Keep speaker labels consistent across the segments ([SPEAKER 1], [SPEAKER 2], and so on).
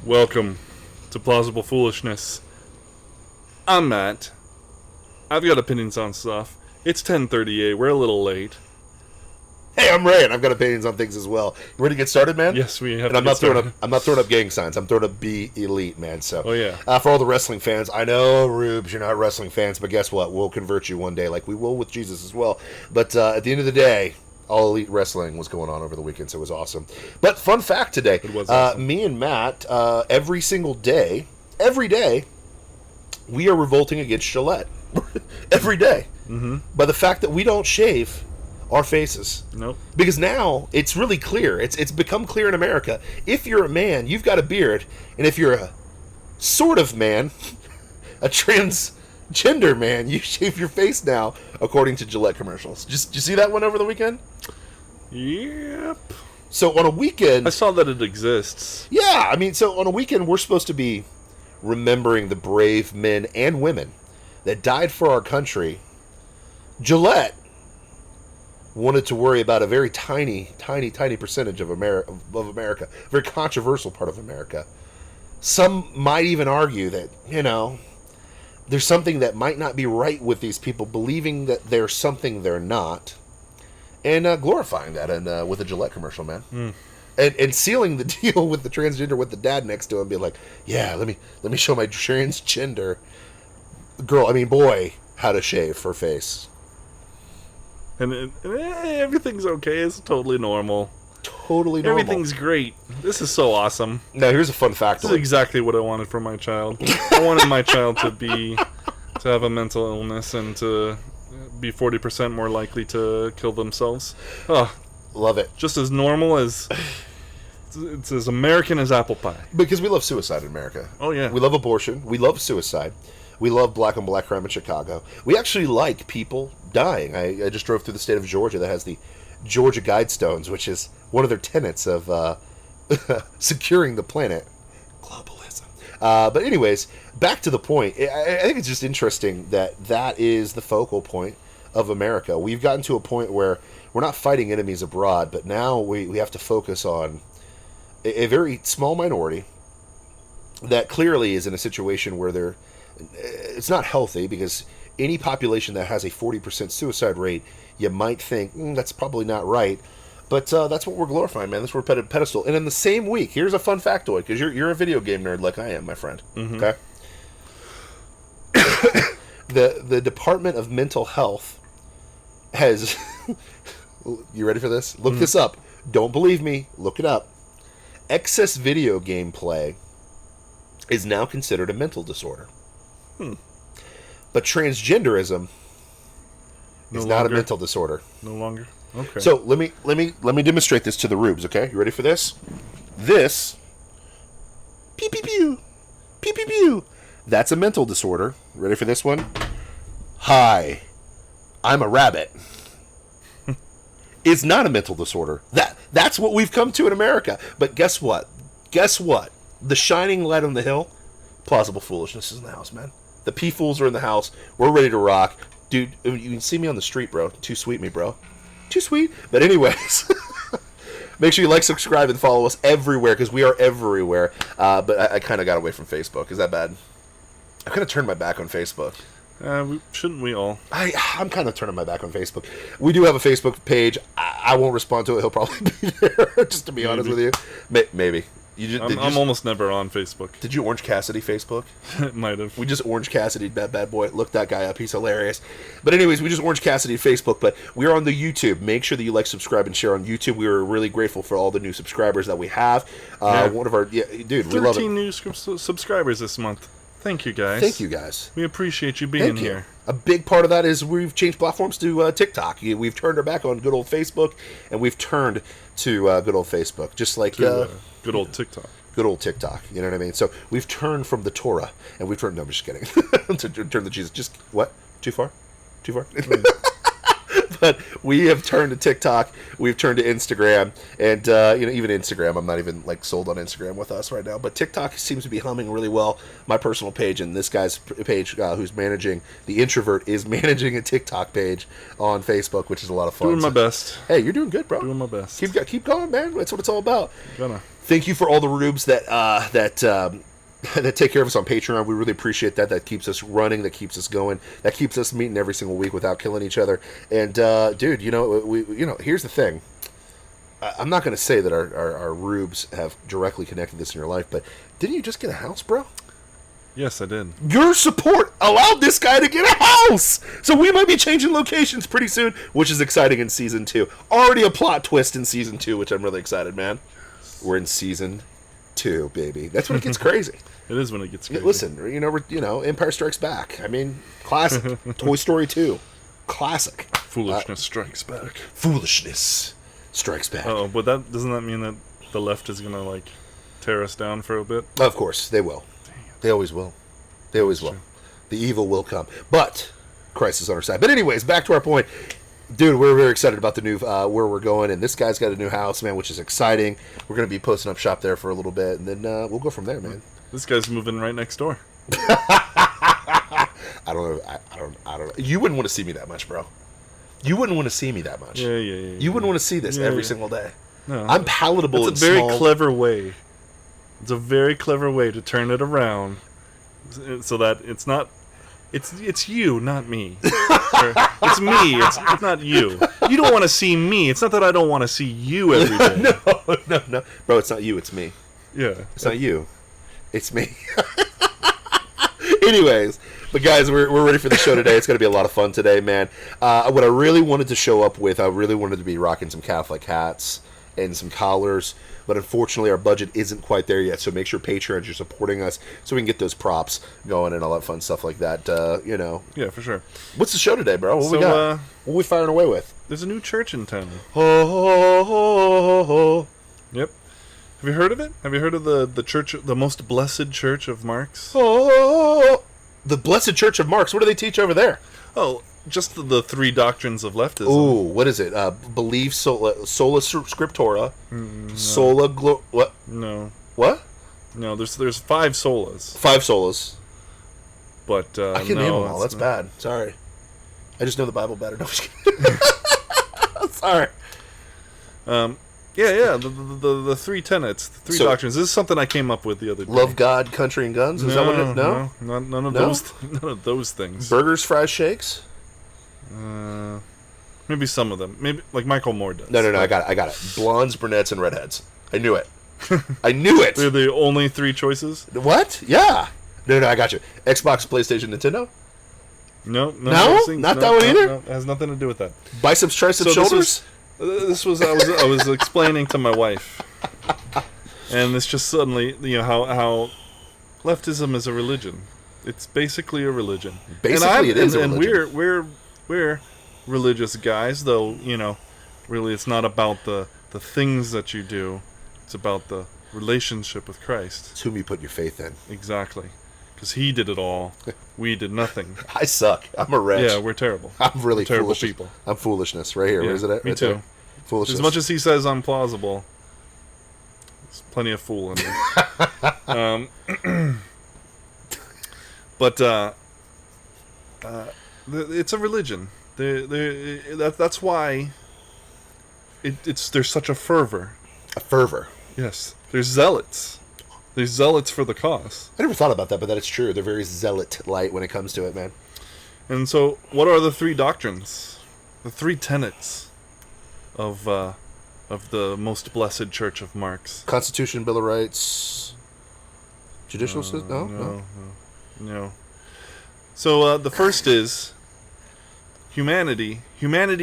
[SPEAKER 1] Welcome to Plausible Foolishness. I'm Matt. I've got opinions on stuff. It's 10:38. We're a little late.
[SPEAKER 2] Hey, I'm Ray, and I've got opinions on things as well. You ready to get started, man?
[SPEAKER 1] Yes, we have.
[SPEAKER 2] And I'm not throwing up gang signs. I'm throwing up Be Elite, man. So,
[SPEAKER 1] oh yeah.
[SPEAKER 2] For all the wrestling fans, I know, Rubes, you're not wrestling fans, but guess what? We'll convert you one day, like we will with Jesus as well. But at the end of the day, All Elite Wrestling was going on over the weekend, so it was awesome. But fun fact today,
[SPEAKER 1] It was awesome.
[SPEAKER 2] Me and Matt, every single day, we are revolting against Gillette. Every day.
[SPEAKER 1] Mm-hmm.
[SPEAKER 2] By the fact that we don't shave our faces.
[SPEAKER 1] Nope.
[SPEAKER 2] Because now it's really clear. It's become clear in America. If you're a man, you've got a beard. And if you're a sort of man, a transgender man, you shave your face now, according to Gillette commercials. Did you see that one over the weekend?
[SPEAKER 1] Yep.
[SPEAKER 2] So on a weekend...
[SPEAKER 1] I saw that it exists.
[SPEAKER 2] Yeah, I mean, so on a weekend, we're supposed to be remembering the brave men and women that died for our country. Gillette wanted to worry about a very tiny percentage of America, a very controversial part of America. Some might even argue that, there's something that might not be right with these people, believing that they're something they're not, and glorifying that with a Gillette commercial, man.
[SPEAKER 1] Mm.
[SPEAKER 2] And sealing the deal with the transgender with the dad next to him, being like, yeah, let me show my transgender boy how to shave her face.
[SPEAKER 1] And everything's okay. It's totally normal.
[SPEAKER 2] Totally normal.
[SPEAKER 1] Everything's great. This is so awesome.
[SPEAKER 2] Now, here's a fun fact.
[SPEAKER 1] This is exactly what I wanted for my child. I wanted my child to have a mental illness and to be 40% more likely to kill themselves. Oh,
[SPEAKER 2] love it.
[SPEAKER 1] Just as normal as... It's as American as apple pie.
[SPEAKER 2] Because we love suicide in America.
[SPEAKER 1] Oh, yeah.
[SPEAKER 2] We love abortion. We love suicide. We love black on black crime in Chicago. We actually like people dying. I just drove through the state of Georgia that has the Georgia Guidestones, which is one of their tenets of securing the planet. Globalism. But anyways, back to the point. I think it's just interesting that is the focal point of America. We've gotten to a point where we're not fighting enemies abroad, but now we have to focus on a very small minority that clearly is in a situation where it's not healthy, because any population that has a 40% suicide rate, you might think, that's probably not right. But that's what we're glorifying, man. That's what we're pedestal. And in the same week, here's a fun factoid, because you're a video game nerd like I am, my friend.
[SPEAKER 1] Mm-hmm.
[SPEAKER 2] Okay? The Department of Mental Health has... You ready for this? Look this up. Don't believe me. Look it up. Excess video game play is now considered a mental disorder. But transgenderism is not a mental disorder.
[SPEAKER 1] No longer? Okay.
[SPEAKER 2] So let me demonstrate this to the rubes, okay? You ready for this? This pew pew pew pew pew pew. That's a mental disorder. Ready for this one? Hi, I'm a rabbit. It's not a mental disorder. That's what we've come to in America. But guess what? The shining light on the hill, Plausible Foolishness is in the house, man. The P-Fools are in the house. We're ready to rock. Dude, you can see me on the street, bro. Too sweet me, bro. Too sweet. But anyways, make sure you like, subscribe, and follow us everywhere, because we are everywhere. But I kind of got away from Facebook. Is that bad? I kind of turned my back on Facebook.
[SPEAKER 1] Shouldn't we all?
[SPEAKER 2] I'm kind of turning my back on Facebook. We do have a Facebook page. I won't respond to it. He'll probably be there, just to be honest with you. Maybe.
[SPEAKER 1] I'm almost never on Facebook.
[SPEAKER 2] Did you Orange Cassidy Facebook?
[SPEAKER 1] Might have.
[SPEAKER 2] We just Orange Cassidy that bad boy. Look that guy up. He's hilarious. But anyways, we just Orange Cassidy Facebook. But we're on the YouTube. Make sure that you like, subscribe, and share on YouTube. We are really grateful for all the new subscribers that we have. One of our... Yeah, dude, we love it.
[SPEAKER 1] 13 new subscribers this month. Thank you, guys.
[SPEAKER 2] Thank you, guys.
[SPEAKER 1] We appreciate you being here.
[SPEAKER 2] A big part of that is we've changed platforms to TikTok. We've turned our back on good old Facebook, and we've turned to good old Facebook. Just like...
[SPEAKER 1] good old TikTok.
[SPEAKER 2] Good old TikTok, you know what I mean? So we've turned from the Torah, and we've turned... No, I'm just kidding. to turn to Jesus. Just... What? Too far? But we have turned to TikTok, we've turned to Instagram, and even Instagram, I'm not even sold on Instagram with us right now, but TikTok seems to be humming really well. My personal page and this guy's page, who's managing, the introvert, is managing a TikTok page on Facebook, which is a lot of fun.
[SPEAKER 1] Doing my best.
[SPEAKER 2] Hey, you're doing good, bro.
[SPEAKER 1] Doing my best.
[SPEAKER 2] Keep going, man. That's what it's all about.
[SPEAKER 1] Gonna.
[SPEAKER 2] Thank you for all the rubes that that take care of us on Patreon. We really appreciate that. That keeps us running. That keeps us going. That keeps us meeting every single week without killing each other. And dude, here's the thing. I'm not going to say that our rubes have directly connected this in your life, but didn't you just get a house, bro?
[SPEAKER 1] Yes, I did.
[SPEAKER 2] Your support allowed this guy to get a house! So we might be changing locations pretty soon, which is exciting in Season 2. Already a plot twist in Season 2, which I'm really excited, man. We're in Season 2, baby. That's when it gets crazy.
[SPEAKER 1] It is when it gets crazy.
[SPEAKER 2] Listen, Empire Strikes Back. I mean, classic. Toy Story 2. Classic.
[SPEAKER 1] Foolishness strikes back.
[SPEAKER 2] Foolishness strikes back.
[SPEAKER 1] Oh, but doesn't that mean that the left is going to, tear us down for a bit?
[SPEAKER 2] Of course, they will. They always will. They always will. The evil will come. But Christ is on our side. But anyways, back to our point. Dude, we're very excited about the new where we're going. And this guy's got a new house, man, which is exciting. We're going to be posting up shop there for a little bit. And then we'll go from there, man.
[SPEAKER 1] This guy's moving right next door.
[SPEAKER 2] I don't know. You wouldn't want to see me that much, bro. You wouldn't want to see me that much.
[SPEAKER 1] Yeah.
[SPEAKER 2] You wouldn't want to see this every single day.
[SPEAKER 1] No.
[SPEAKER 2] I'm palatable.
[SPEAKER 1] It's a very clever way. It's a very clever way to turn it around, so that it's not, it's you, not me. It's me. It's not you. You don't want to see me. It's not that I don't want to see you every day.
[SPEAKER 2] No, bro. It's not you. It's me.
[SPEAKER 1] Yeah,
[SPEAKER 2] it's not you. It's me. Anyways, but guys, we're ready for the show today. It's going to be a lot of fun today, man. What I really wanted to show up with, I really wanted to be rocking some Catholic hats and some collars. But unfortunately, our budget isn't quite there yet. So make sure Patreons are supporting us so we can get those props going and all that fun stuff like that.
[SPEAKER 1] Yeah, for sure.
[SPEAKER 2] What's the show today, bro? What we got? What are we firing away with?
[SPEAKER 1] There's a new church in town.
[SPEAKER 2] Oh.
[SPEAKER 1] Yep. Have you heard of it? Have you heard of the church, the Most Blessed Church of Marx?
[SPEAKER 2] Oh. The Blessed Church of Marx. What do they teach over there?
[SPEAKER 1] Oh, just the three doctrines of leftism.
[SPEAKER 2] Ooh, what is it? Believe sola scriptura,
[SPEAKER 1] no.
[SPEAKER 2] Sola what?
[SPEAKER 1] No.
[SPEAKER 2] What?
[SPEAKER 1] No, there's 5 solas.
[SPEAKER 2] 5 solas.
[SPEAKER 1] But
[SPEAKER 2] I can't name them all. That's bad. Sorry. I just know the Bible better. No, I'm just kidding. Sorry.
[SPEAKER 1] Yeah. The 3 tenets, the 3 doctrines. This is something I came up with the other day.
[SPEAKER 2] Love God, country, and guns. Is that what it? No,
[SPEAKER 1] none of those things.
[SPEAKER 2] Burgers, fries, shakes.
[SPEAKER 1] Maybe some of them. Maybe like Michael Moore does.
[SPEAKER 2] No. I got it. Blondes, brunettes, and redheads. I knew it. I knew it.
[SPEAKER 1] They're the only 3 choices.
[SPEAKER 2] What? Yeah. No. I got you. Xbox, PlayStation, Nintendo.
[SPEAKER 1] No.
[SPEAKER 2] Not that one either.
[SPEAKER 1] No, it has nothing to do with that.
[SPEAKER 2] Biceps, triceps, shoulders.
[SPEAKER 1] This was I was explaining to my wife, and this just suddenly how leftism is a religion. It's basically a religion.
[SPEAKER 2] Basically, it is a religion.
[SPEAKER 1] And we're religious guys, though. Really, it's not about the things that you do. It's about the relationship with Christ.
[SPEAKER 2] It's whom you put your faith in.
[SPEAKER 1] Exactly. Because he did it all. We did nothing.
[SPEAKER 2] I suck. I'm a wretch.
[SPEAKER 1] Yeah, we're terrible.
[SPEAKER 2] I'm really
[SPEAKER 1] terrible
[SPEAKER 2] foolish
[SPEAKER 1] people.
[SPEAKER 2] I'm foolishness right here.
[SPEAKER 1] Yeah,
[SPEAKER 2] Isn't it?
[SPEAKER 1] Me
[SPEAKER 2] right
[SPEAKER 1] too.
[SPEAKER 2] There. Foolishness.
[SPEAKER 1] As much as he says I'm plausible, there's plenty of fool in me. But it's a religion. That's why there's such a fervor.
[SPEAKER 2] A fervor.
[SPEAKER 1] Yes. There's zealots. There's zealots for the cause.
[SPEAKER 2] I never thought about that, but that is true. They're very zealot-like when it comes to it, man.
[SPEAKER 1] And so, what are the 3 doctrines? The 3 tenets of the Most Blessed Church of Marx?
[SPEAKER 2] Constitution, Bill of Rights, judicial system?
[SPEAKER 1] No. So, the first is humanity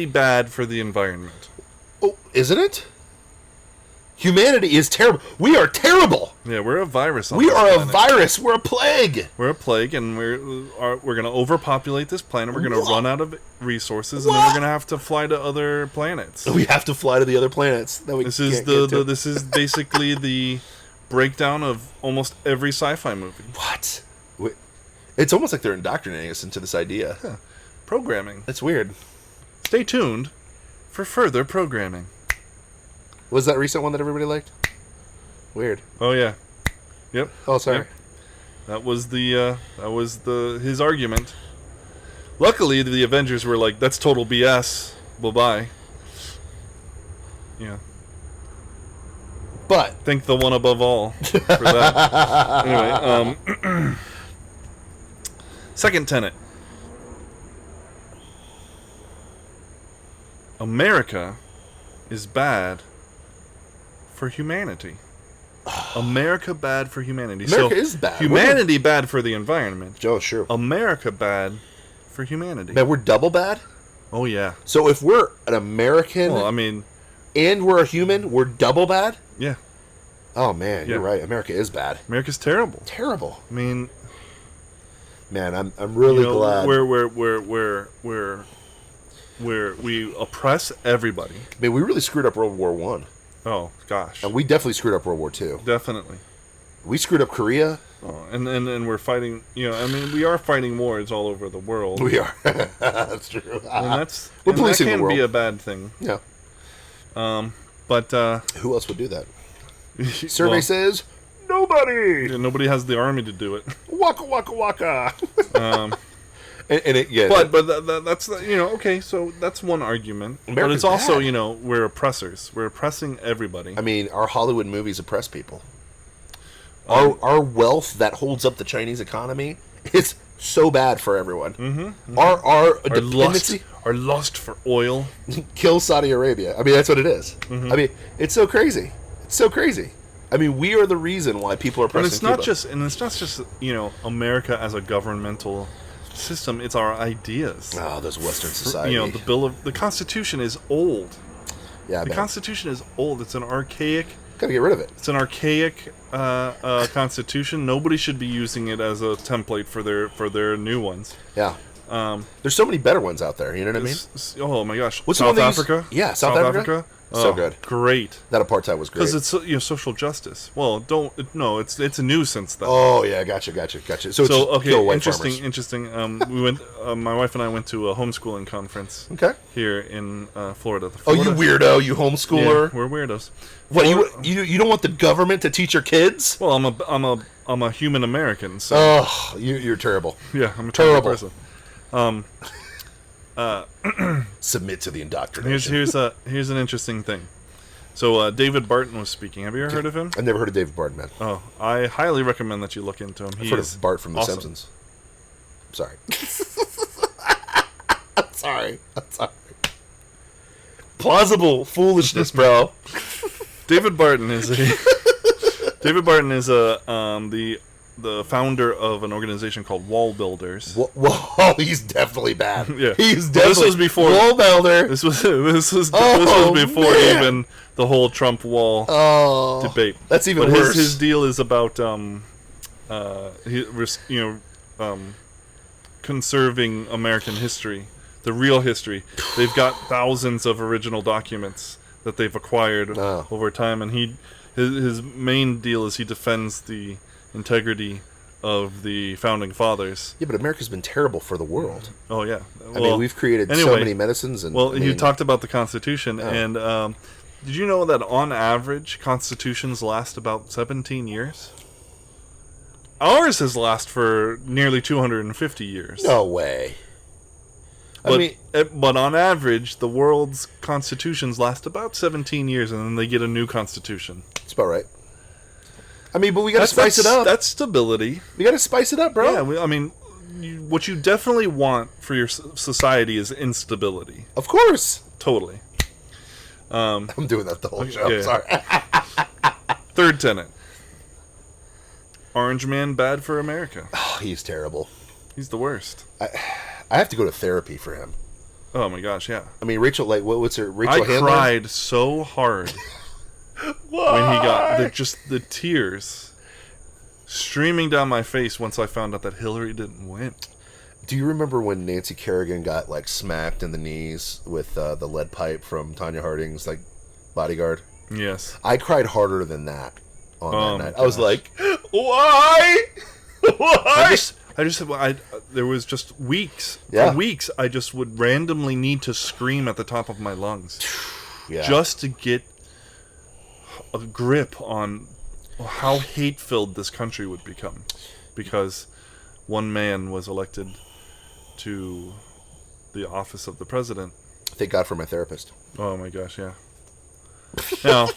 [SPEAKER 1] bad for the environment.
[SPEAKER 2] Oh, isn't it? Humanity is terrible. We are terrible.
[SPEAKER 1] Yeah, we're a virus.
[SPEAKER 2] We are a virus. We're a plague.
[SPEAKER 1] We're a plague, and we're going to overpopulate this planet. We're going to run out of resources, and then we're going to have to fly to other planets.
[SPEAKER 2] We have to fly to the other planets.
[SPEAKER 1] This is this is basically the breakdown of almost every sci-fi movie.
[SPEAKER 2] What? It's almost like they're indoctrinating us into this idea.
[SPEAKER 1] Huh. Programming.
[SPEAKER 2] That's weird.
[SPEAKER 1] Stay tuned for further programming.
[SPEAKER 2] Was that recent one that everybody liked? Weird.
[SPEAKER 1] Oh yeah. Yep.
[SPEAKER 2] Oh, sorry.
[SPEAKER 1] Yep. That was his argument. Luckily, the Avengers were like, "That's total BS. Bye bye." Yeah.
[SPEAKER 2] But
[SPEAKER 1] Think the one above all for that. Anyway, second tenet. America is bad for humanity. America bad for humanity.
[SPEAKER 2] America is bad.
[SPEAKER 1] Humanity bad for the environment.
[SPEAKER 2] Joe, sure.
[SPEAKER 1] America bad for humanity.
[SPEAKER 2] Man, we're double bad.
[SPEAKER 1] Oh yeah.
[SPEAKER 2] So if we're an American,
[SPEAKER 1] Well, I mean,
[SPEAKER 2] and we're a human, we're double bad.
[SPEAKER 1] yeah.
[SPEAKER 2] Oh man, you're
[SPEAKER 1] Yeah.
[SPEAKER 2] right. America is bad.
[SPEAKER 1] America's terrible.
[SPEAKER 2] Terrible.
[SPEAKER 1] I mean,
[SPEAKER 2] Man, I'm really glad.
[SPEAKER 1] We oppress everybody.
[SPEAKER 2] I mean, we really screwed up World War One,
[SPEAKER 1] Oh gosh.
[SPEAKER 2] and we definitely screwed up World War Two.
[SPEAKER 1] Definitely.
[SPEAKER 2] We screwed up Korea.
[SPEAKER 1] Oh, and we're fighting. I mean, we are fighting wars all over the world.
[SPEAKER 2] We are. That's true.
[SPEAKER 1] And
[SPEAKER 2] We're
[SPEAKER 1] and
[SPEAKER 2] policing
[SPEAKER 1] that
[SPEAKER 2] the
[SPEAKER 1] can
[SPEAKER 2] world.
[SPEAKER 1] be a bad thing.
[SPEAKER 2] Yeah.
[SPEAKER 1] But
[SPEAKER 2] Who else would do that? Survey
[SPEAKER 1] well,
[SPEAKER 2] says nobody.
[SPEAKER 1] yeah, nobody has the army to do it.
[SPEAKER 2] Waka waka waka. And it, yeah.
[SPEAKER 1] But that's okay. So that's one argument. But
[SPEAKER 2] America's
[SPEAKER 1] it's also
[SPEAKER 2] bad.
[SPEAKER 1] we're oppressors. We're oppressing everybody.
[SPEAKER 2] I mean, our Hollywood movies oppress people. Our wealth that holds up the Chinese economy is so bad for everyone. Mm-hmm. Our dependency
[SPEAKER 1] Our lust for oil.
[SPEAKER 2] kills Saudi Arabia. I mean, that's what it is.
[SPEAKER 1] Mm-hmm.
[SPEAKER 2] I mean, it's so crazy. It's so crazy. I mean, we are the reason why people are
[SPEAKER 1] And
[SPEAKER 2] oppressing
[SPEAKER 1] it's not
[SPEAKER 2] Cuba.
[SPEAKER 1] just America as a governmental system. It's our ideas.
[SPEAKER 2] Oh, those Western society.
[SPEAKER 1] The Constitution is old.
[SPEAKER 2] yeah,
[SPEAKER 1] The
[SPEAKER 2] man.
[SPEAKER 1] Constitution is old. It's an archaic.
[SPEAKER 2] Gotta get rid of it.
[SPEAKER 1] It's an archaic Constitution. Nobody should be using it as a template for their new ones.
[SPEAKER 2] Yeah. There's so many better ones out there. You know what I mean?
[SPEAKER 1] Oh my gosh!
[SPEAKER 2] What's the
[SPEAKER 1] South
[SPEAKER 2] one they use-
[SPEAKER 1] Africa?
[SPEAKER 2] Yeah, South Africa? So
[SPEAKER 1] Oh,
[SPEAKER 2] good.
[SPEAKER 1] Great.
[SPEAKER 2] That apartheid was great.
[SPEAKER 1] Because it's social justice. Well, it's a nuisance though.
[SPEAKER 2] Oh yeah, gotcha. So it's just kill white
[SPEAKER 1] interesting.
[SPEAKER 2] farmers.
[SPEAKER 1] We went. My wife and I went to a homeschooling conference
[SPEAKER 2] Okay.
[SPEAKER 1] here in Florida.
[SPEAKER 2] Oh, you weirdo! You homeschooler.
[SPEAKER 1] Yeah, we're weirdos.
[SPEAKER 2] What you don't want the government to teach your kids?
[SPEAKER 1] Well, I'm a human American, so
[SPEAKER 2] Oh, you're terrible.
[SPEAKER 1] yeah, I'm a terrible
[SPEAKER 2] Terrible.
[SPEAKER 1] person.
[SPEAKER 2] Submit to the indoctrination.
[SPEAKER 1] Here's an interesting thing. So David Barton was speaking. Have you ever heard of him?
[SPEAKER 2] I've never heard of David Barton, man.
[SPEAKER 1] Oh, I highly recommend that you look into him.
[SPEAKER 2] I've heard of Bart from The
[SPEAKER 1] awesome.
[SPEAKER 2] Simpsons. Sorry. I'm sorry. Plausible foolishness, bro.
[SPEAKER 1] David Barton is the founder of an organization called Wall Builders.
[SPEAKER 2] Whoa, he's definitely bad.
[SPEAKER 1] Yeah.
[SPEAKER 2] He's
[SPEAKER 1] Well,
[SPEAKER 2] definitely
[SPEAKER 1] this was before
[SPEAKER 2] wall builder.
[SPEAKER 1] This was
[SPEAKER 2] Oh,
[SPEAKER 1] before
[SPEAKER 2] man.
[SPEAKER 1] even the whole Trump wall
[SPEAKER 2] Oh,
[SPEAKER 1] debate.
[SPEAKER 2] that's even
[SPEAKER 1] But
[SPEAKER 2] worse.
[SPEAKER 1] his deal is about conserving American history, the real history. They've got thousands of original documents that they've acquired
[SPEAKER 2] Oh.
[SPEAKER 1] over time, and his main deal is he defends the integrity of the founding fathers.
[SPEAKER 2] Yeah, but America's been terrible for the world.
[SPEAKER 1] Oh yeah,
[SPEAKER 2] I mean, we've created so
[SPEAKER 1] anyway,
[SPEAKER 2] many medicines. And
[SPEAKER 1] Well,
[SPEAKER 2] I
[SPEAKER 1] you
[SPEAKER 2] mean,
[SPEAKER 1] talked about the Constitution,
[SPEAKER 2] Oh.
[SPEAKER 1] and did you know that on average, constitutions last about 17 years? Ours has lasted for nearly 250 years.
[SPEAKER 2] No way.
[SPEAKER 1] But on average, the world's constitutions last about 17 years, and then they get a new constitution.
[SPEAKER 2] It's about right. I mean, but we gotta spice it up.
[SPEAKER 1] That's stability.
[SPEAKER 2] We gotta spice it up, bro.
[SPEAKER 1] Yeah, what you definitely want for your society is instability.
[SPEAKER 2] Of course.
[SPEAKER 1] Totally.
[SPEAKER 2] I'm doing that the whole show.
[SPEAKER 1] yeah.
[SPEAKER 2] Sorry.
[SPEAKER 1] Third tenet. Orange Man bad for America.
[SPEAKER 2] Oh, he's terrible.
[SPEAKER 1] He's the worst.
[SPEAKER 2] I have to go to therapy for him.
[SPEAKER 1] Oh my gosh, yeah.
[SPEAKER 2] I mean, Rachel, like, what's her? Rachel
[SPEAKER 1] I
[SPEAKER 2] Handler?
[SPEAKER 1] cried so hard when he got the tears streaming down my face once I found out that Hillary didn't win.
[SPEAKER 2] Do you remember when Nancy Kerrigan got like smacked in the knees with the lead pipe from Tanya Harding's like bodyguard?
[SPEAKER 1] Yes.
[SPEAKER 2] I cried harder than that on
[SPEAKER 1] Oh,
[SPEAKER 2] that
[SPEAKER 1] my
[SPEAKER 2] night. I was
[SPEAKER 1] gosh.
[SPEAKER 2] like, why? Why?
[SPEAKER 1] There was just weeks.
[SPEAKER 2] Yeah.
[SPEAKER 1] For weeks, I just would randomly need to scream at the top of my lungs
[SPEAKER 2] Yeah.
[SPEAKER 1] just to get a grip on how hate-filled this country would become, because one man was elected to the office of the president.
[SPEAKER 2] Thank God for my therapist.
[SPEAKER 1] Oh my gosh, yeah. Now,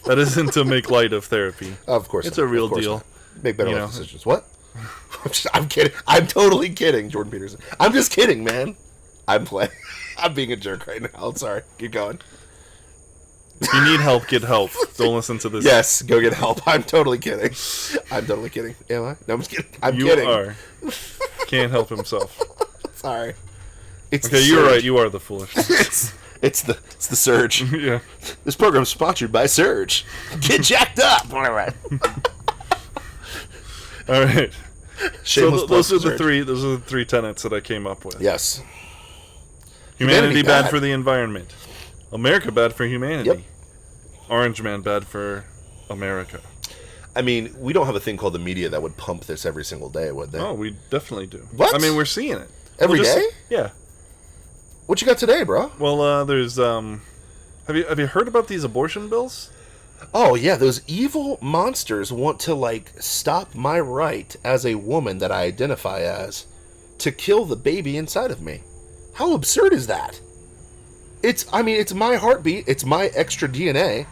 [SPEAKER 1] That isn't to make light of therapy.
[SPEAKER 2] Of course,
[SPEAKER 1] it's
[SPEAKER 2] not.
[SPEAKER 1] a real
[SPEAKER 2] Of course
[SPEAKER 1] deal.
[SPEAKER 2] not. Make better
[SPEAKER 1] You
[SPEAKER 2] life
[SPEAKER 1] know.
[SPEAKER 2] decisions. What? I'm kidding. I'm totally kidding, Jordan Peterson. I'm just kidding, man. I'm playing. I'm being a jerk right now. I'm sorry. Keep going.
[SPEAKER 1] If you need help, get help. Don't listen to this.
[SPEAKER 2] Yes, go get help. I'm totally kidding. I'm totally kidding. Am I? No, I'm just kidding. I'm
[SPEAKER 1] you
[SPEAKER 2] kidding.
[SPEAKER 1] are. Can't help himself.
[SPEAKER 2] Sorry. It's
[SPEAKER 1] Okay,
[SPEAKER 2] the
[SPEAKER 1] you're
[SPEAKER 2] surge.
[SPEAKER 1] right. You are the foolish.
[SPEAKER 2] It's the surge.
[SPEAKER 1] Yeah.
[SPEAKER 2] This program's sponsored by Surge. Get jacked up. All right.
[SPEAKER 1] All right.
[SPEAKER 2] Shameless
[SPEAKER 1] So
[SPEAKER 2] plug
[SPEAKER 1] those
[SPEAKER 2] for
[SPEAKER 1] are the
[SPEAKER 2] Surge.
[SPEAKER 1] three. Those are the three tenets that I came up with.
[SPEAKER 2] Yes.
[SPEAKER 1] Humanity bad
[SPEAKER 2] bad.
[SPEAKER 1] for the environment. America bad for humanity.
[SPEAKER 2] Yep.
[SPEAKER 1] Orange man bad for America.
[SPEAKER 2] I mean, we don't have a thing called the media that would pump this every single day, would they?
[SPEAKER 1] Oh, we definitely do.
[SPEAKER 2] What?
[SPEAKER 1] I mean, we're seeing it
[SPEAKER 2] Every
[SPEAKER 1] We'll just-
[SPEAKER 2] day?
[SPEAKER 1] Yeah.
[SPEAKER 2] What you got today, bro?
[SPEAKER 1] Well, there's Have you heard about these abortion bills?
[SPEAKER 2] Oh, yeah, those evil monsters want to, like, stop my right as a woman that I identify as to kill the baby inside of me. How absurd is that? It's my heartbeat. It's my extra DNA.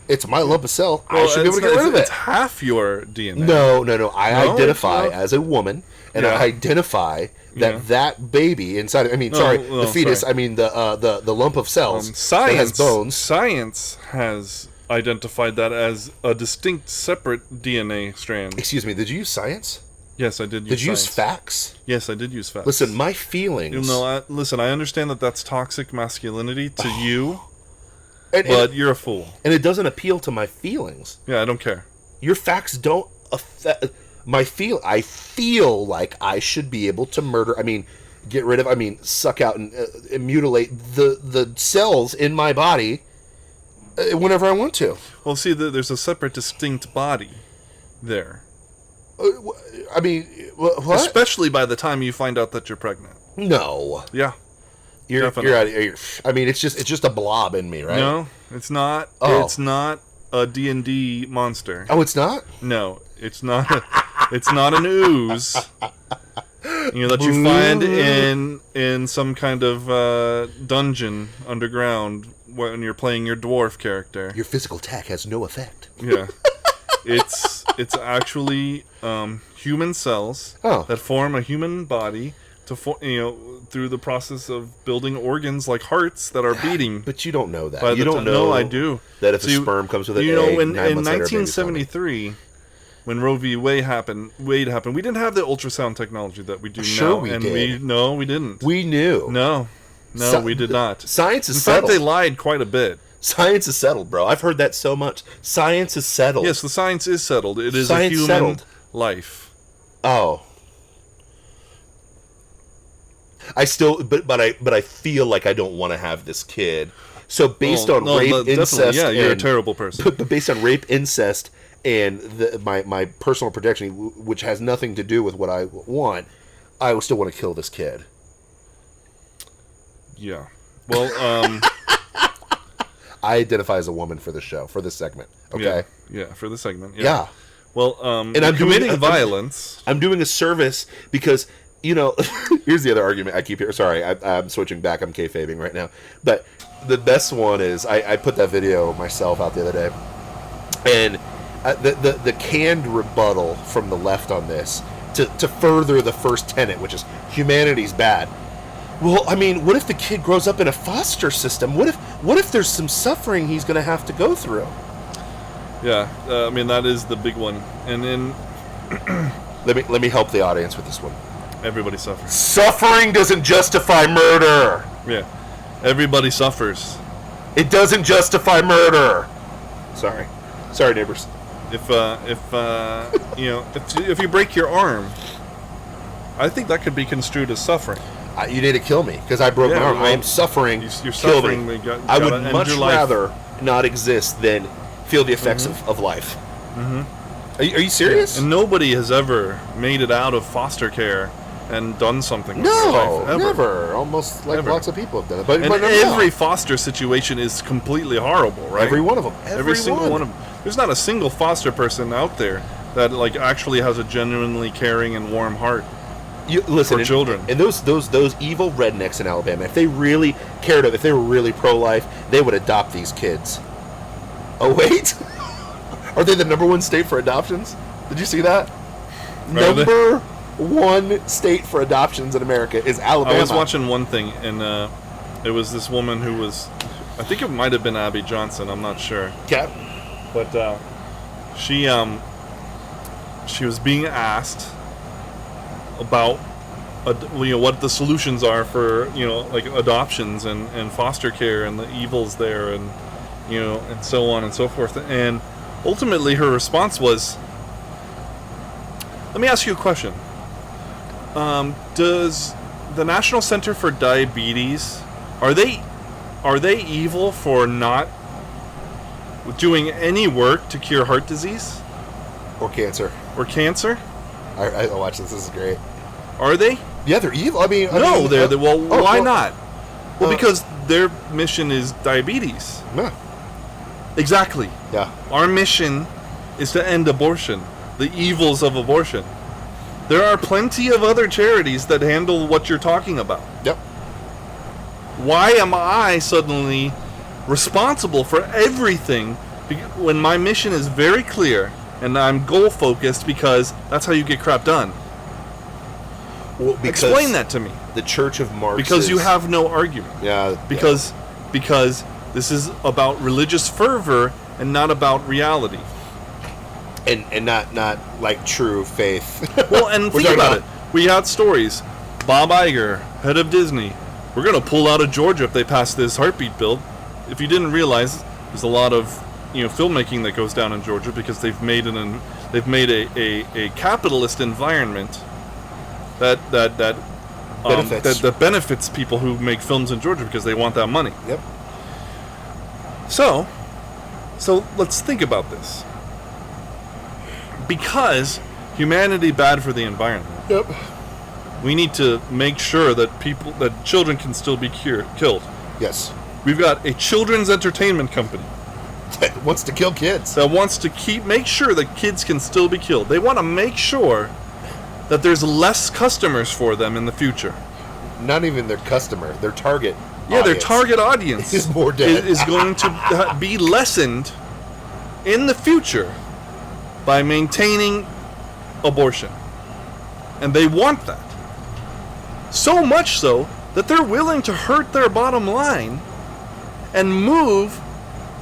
[SPEAKER 2] It's my lump of cell. I should be able to get rid of it.
[SPEAKER 1] It's half your DNA.
[SPEAKER 2] No. I
[SPEAKER 1] No,
[SPEAKER 2] identify
[SPEAKER 1] it's not.
[SPEAKER 2] as a woman, and
[SPEAKER 1] Yeah.
[SPEAKER 2] I identify that
[SPEAKER 1] Yeah.
[SPEAKER 2] that baby inside. The fetus.
[SPEAKER 1] sorry.
[SPEAKER 2] I mean the lump of cells that
[SPEAKER 1] Science
[SPEAKER 2] has bones.
[SPEAKER 1] Science has identified that as a distinct, separate DNA strand.
[SPEAKER 2] Excuse me. Did you use science?
[SPEAKER 1] Yes, I did use
[SPEAKER 2] Did you use
[SPEAKER 1] science.
[SPEAKER 2] facts?
[SPEAKER 1] Yes, I did use facts.
[SPEAKER 2] Listen, my feelings.
[SPEAKER 1] Listen, I understand that that's toxic masculinity to you,
[SPEAKER 2] and,
[SPEAKER 1] but you're a fool.
[SPEAKER 2] and it doesn't appeal to my feelings.
[SPEAKER 1] Yeah, I don't care.
[SPEAKER 2] Your facts don't affect my feel. I feel like I should be able to murder. I mean, get rid of. I mean, suck out and mutilate the cells in my body whenever I want to.
[SPEAKER 1] Well, see, there's a separate, distinct body there.
[SPEAKER 2] I mean, what?
[SPEAKER 1] Especially by the time you find out that you're pregnant.
[SPEAKER 2] No,
[SPEAKER 1] Yeah.
[SPEAKER 2] you're
[SPEAKER 1] Definitely.
[SPEAKER 2] out of here. I mean, it's just a blob in me, right?
[SPEAKER 1] No, it's not.
[SPEAKER 2] Oh.
[SPEAKER 1] It's not a D&D monster.
[SPEAKER 2] Oh, it's not.
[SPEAKER 1] No, it's not. It's not an ooze. That you find in some kind of dungeon underground when you're playing your dwarf character.
[SPEAKER 2] Your physical attack has no effect.
[SPEAKER 1] Yeah, it's actually human cells
[SPEAKER 2] Oh.
[SPEAKER 1] that form a human body through the process of building organs like hearts that are beating.
[SPEAKER 2] But you don't know that.
[SPEAKER 1] By
[SPEAKER 2] You
[SPEAKER 1] the
[SPEAKER 2] don't
[SPEAKER 1] time-
[SPEAKER 2] know.
[SPEAKER 1] No, I do.
[SPEAKER 2] That if
[SPEAKER 1] See,
[SPEAKER 2] a sperm comes with an
[SPEAKER 1] you know,
[SPEAKER 2] egg,
[SPEAKER 1] in
[SPEAKER 2] 9 months later, a baby's born.
[SPEAKER 1] 1973, when Roe v. Wade happened, we didn't have the ultrasound technology that we do
[SPEAKER 2] Sure
[SPEAKER 1] now.
[SPEAKER 2] we
[SPEAKER 1] and
[SPEAKER 2] did.
[SPEAKER 1] we didn't.
[SPEAKER 2] We knew.
[SPEAKER 1] No,
[SPEAKER 2] Sci-
[SPEAKER 1] we did not.
[SPEAKER 2] Science is
[SPEAKER 1] In fact,
[SPEAKER 2] settled.
[SPEAKER 1] they lied quite a bit.
[SPEAKER 2] Science is settled, bro. I've heard that so much. Science is settled.
[SPEAKER 1] Yes, the science is settled. It is
[SPEAKER 2] Science
[SPEAKER 1] a human
[SPEAKER 2] settled.
[SPEAKER 1] life.
[SPEAKER 2] Oh. I still, but I feel like I don't want to have this kid. So based on rape,
[SPEAKER 1] definitely.
[SPEAKER 2] incest,
[SPEAKER 1] Yeah, you're a
[SPEAKER 2] and-
[SPEAKER 1] terrible person.
[SPEAKER 2] But based on rape, incest, and my personal protection, which has nothing to do with what I want, I would still want to kill this kid.
[SPEAKER 1] Yeah. Well,
[SPEAKER 2] I identify as a woman for the show, for this segment. Okay.
[SPEAKER 1] Yeah, for the segment.
[SPEAKER 2] Yeah.
[SPEAKER 1] Well,
[SPEAKER 2] And
[SPEAKER 1] and
[SPEAKER 2] I'm doing-
[SPEAKER 1] committing violence.
[SPEAKER 2] I'm doing a service because, here's the other argument I keep here. Sorry, I'm switching back. I'm kayfabing right now. But the best one is I put that video myself out the other day, and the canned rebuttal from the left on this to further the first tenet, which is humanity's bad. Well, I mean, what if the kid grows up in a foster system? What if there's some suffering he's going to have to go through?
[SPEAKER 1] Yeah, I mean that is the big one, and then
[SPEAKER 2] Let me help the audience with this one.
[SPEAKER 1] everybody suffers.
[SPEAKER 2] Suffering doesn't justify murder.
[SPEAKER 1] Yeah, everybody suffers.
[SPEAKER 2] It doesn't justify murder. Sorry, neighbors.
[SPEAKER 1] If you break your arm, I think that could be construed as suffering.
[SPEAKER 2] You need to kill me because I broke my arm.
[SPEAKER 1] well,
[SPEAKER 2] I am suffering.
[SPEAKER 1] You're
[SPEAKER 2] Kill
[SPEAKER 1] suffering.
[SPEAKER 2] me.
[SPEAKER 1] We
[SPEAKER 2] I would
[SPEAKER 1] gotta end
[SPEAKER 2] much
[SPEAKER 1] your life.
[SPEAKER 2] rather not exist than feel the effects of life. Mm-hmm. Are you serious?
[SPEAKER 1] And nobody has ever made it out of foster care and done something with their
[SPEAKER 2] No,
[SPEAKER 1] life, ever.
[SPEAKER 2] never. Almost like
[SPEAKER 1] Ever.
[SPEAKER 2] lots of people have done it. But
[SPEAKER 1] And
[SPEAKER 2] no.
[SPEAKER 1] every foster situation is completely horrible, right?
[SPEAKER 2] Every one of them.
[SPEAKER 1] Every single one of them. There's not a single foster person out there that actually has a genuinely caring and warm heart.
[SPEAKER 2] Listen,
[SPEAKER 1] for children.
[SPEAKER 2] And those evil rednecks in Alabama, if they really cared, if they were really pro-life, they would adopt these kids. Oh wait, Are they the #1 state for adoptions? Did you see that?
[SPEAKER 1] Are they?
[SPEAKER 2] #1 state for adoptions in America is Alabama.
[SPEAKER 1] I was watching one thing, and it was this woman who was, I think it might have been Abby Johnson. I'm not sure.
[SPEAKER 2] Yeah.
[SPEAKER 1] But she was being asked about what the solutions are for like adoptions and foster care and the evils there and and so on and so forth. And ultimately her response was, let me ask you a question. Does the National Center for Diabetes, are they evil for not doing any work to cure heart disease
[SPEAKER 2] Or cancer.
[SPEAKER 1] or cancer?
[SPEAKER 2] I watch this. This is great.
[SPEAKER 1] Are they?
[SPEAKER 2] Yeah, they're evil. I mean,
[SPEAKER 1] why not? Well, because their mission is diabetes.
[SPEAKER 2] Yeah.
[SPEAKER 1] Exactly.
[SPEAKER 2] Yeah.
[SPEAKER 1] Our mission is to end abortion, the evils of abortion. There are plenty of other charities that handle what you're talking about.
[SPEAKER 2] Yep.
[SPEAKER 1] Why am I suddenly responsible for everything when my mission is very clear and I'm goal focused, because that's how you get crap done?
[SPEAKER 2] Well,
[SPEAKER 1] explain that to me.
[SPEAKER 2] The Church of Marx.
[SPEAKER 1] Because you have no argument.
[SPEAKER 2] Yeah.
[SPEAKER 1] Because this is about religious fervor and not about reality.
[SPEAKER 2] And not like true faith.
[SPEAKER 1] Well, and think about it. We had stories. Bob Iger, head of Disney, we're going to pull out of Georgia if they pass this heartbeat bill. If you didn't realize, there's a lot of filmmaking that goes down in Georgia because they've made a capitalist environment that
[SPEAKER 2] benefits.
[SPEAKER 1] that benefits people who make films in Georgia because they want that money.
[SPEAKER 2] Yep.
[SPEAKER 1] So let's think about this. Because humanity bad for the environment.
[SPEAKER 2] Yep.
[SPEAKER 1] We need to make sure that children can still be killed.
[SPEAKER 2] Yes.
[SPEAKER 1] We've got a children's entertainment company
[SPEAKER 2] That wants to kill kids.
[SPEAKER 1] that wants to make sure that kids can still be killed. They want to make sure that there's less customers for them in the future.
[SPEAKER 2] Not even their customer, their target.
[SPEAKER 1] Yeah, their
[SPEAKER 2] audience
[SPEAKER 1] target audience
[SPEAKER 2] is more dead.
[SPEAKER 1] is going to be lessened in the future by maintaining abortion. And they want that. So much so that they're willing to hurt their bottom line and move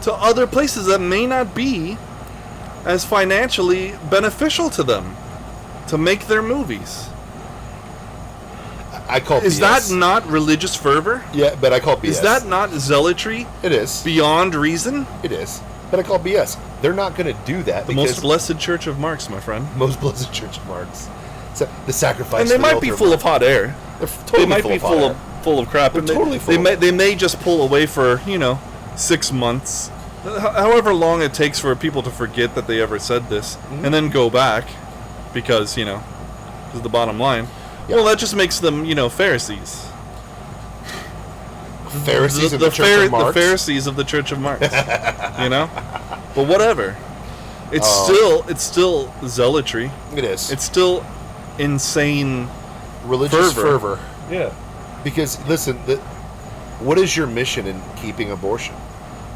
[SPEAKER 1] to other places that may not be as financially beneficial to them to make their movies.
[SPEAKER 2] I call
[SPEAKER 1] Is
[SPEAKER 2] BS.
[SPEAKER 1] that not religious fervor?
[SPEAKER 2] Yeah, but I call BS.
[SPEAKER 1] Is that not zealotry
[SPEAKER 2] It is.
[SPEAKER 1] beyond reason?
[SPEAKER 2] It is. But I call BS. They're not going to do that
[SPEAKER 1] The most blessed church of Marx, my friend.
[SPEAKER 2] most blessed Church of Marx. So the sacrifice.
[SPEAKER 1] And they
[SPEAKER 2] for the
[SPEAKER 1] might be
[SPEAKER 2] altar
[SPEAKER 1] full of hot air.
[SPEAKER 2] They're totally
[SPEAKER 1] They might
[SPEAKER 2] full
[SPEAKER 1] be
[SPEAKER 2] of hot air.
[SPEAKER 1] full of crap.
[SPEAKER 2] They're
[SPEAKER 1] And
[SPEAKER 2] totally full.
[SPEAKER 1] They may just pull away for 6 months, however long it takes for people to forget that they ever said this, and then go back because this is the bottom line.
[SPEAKER 2] Yeah.
[SPEAKER 1] Well, that just makes them Pharisees.
[SPEAKER 2] Pharisees of the Church of Marx.
[SPEAKER 1] The Pharisees of the Church of Marx. But whatever. It's still zealotry.
[SPEAKER 2] It is.
[SPEAKER 1] It's still insane
[SPEAKER 2] religious fervor.
[SPEAKER 1] Yeah.
[SPEAKER 2] Because listen, what is your mission in keeping abortion?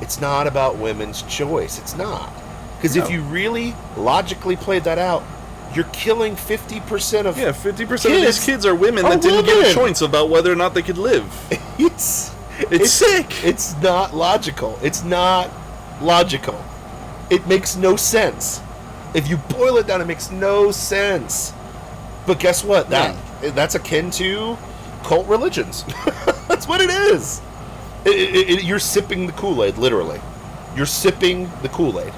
[SPEAKER 2] It's not about women's choice. It's not. Because if you really logically played that out, you're killing 50% of
[SPEAKER 1] 50% of these kids are women that didn't get a choice about whether or not they could live.
[SPEAKER 2] It's
[SPEAKER 1] sick.
[SPEAKER 2] It's not logical. It's not logical. It makes no sense. If you boil it down, it makes no sense. But guess what? That's akin to cult religions. That's what it is. You're sipping the Kool-Aid, literally. You're sipping the Kool-Aid.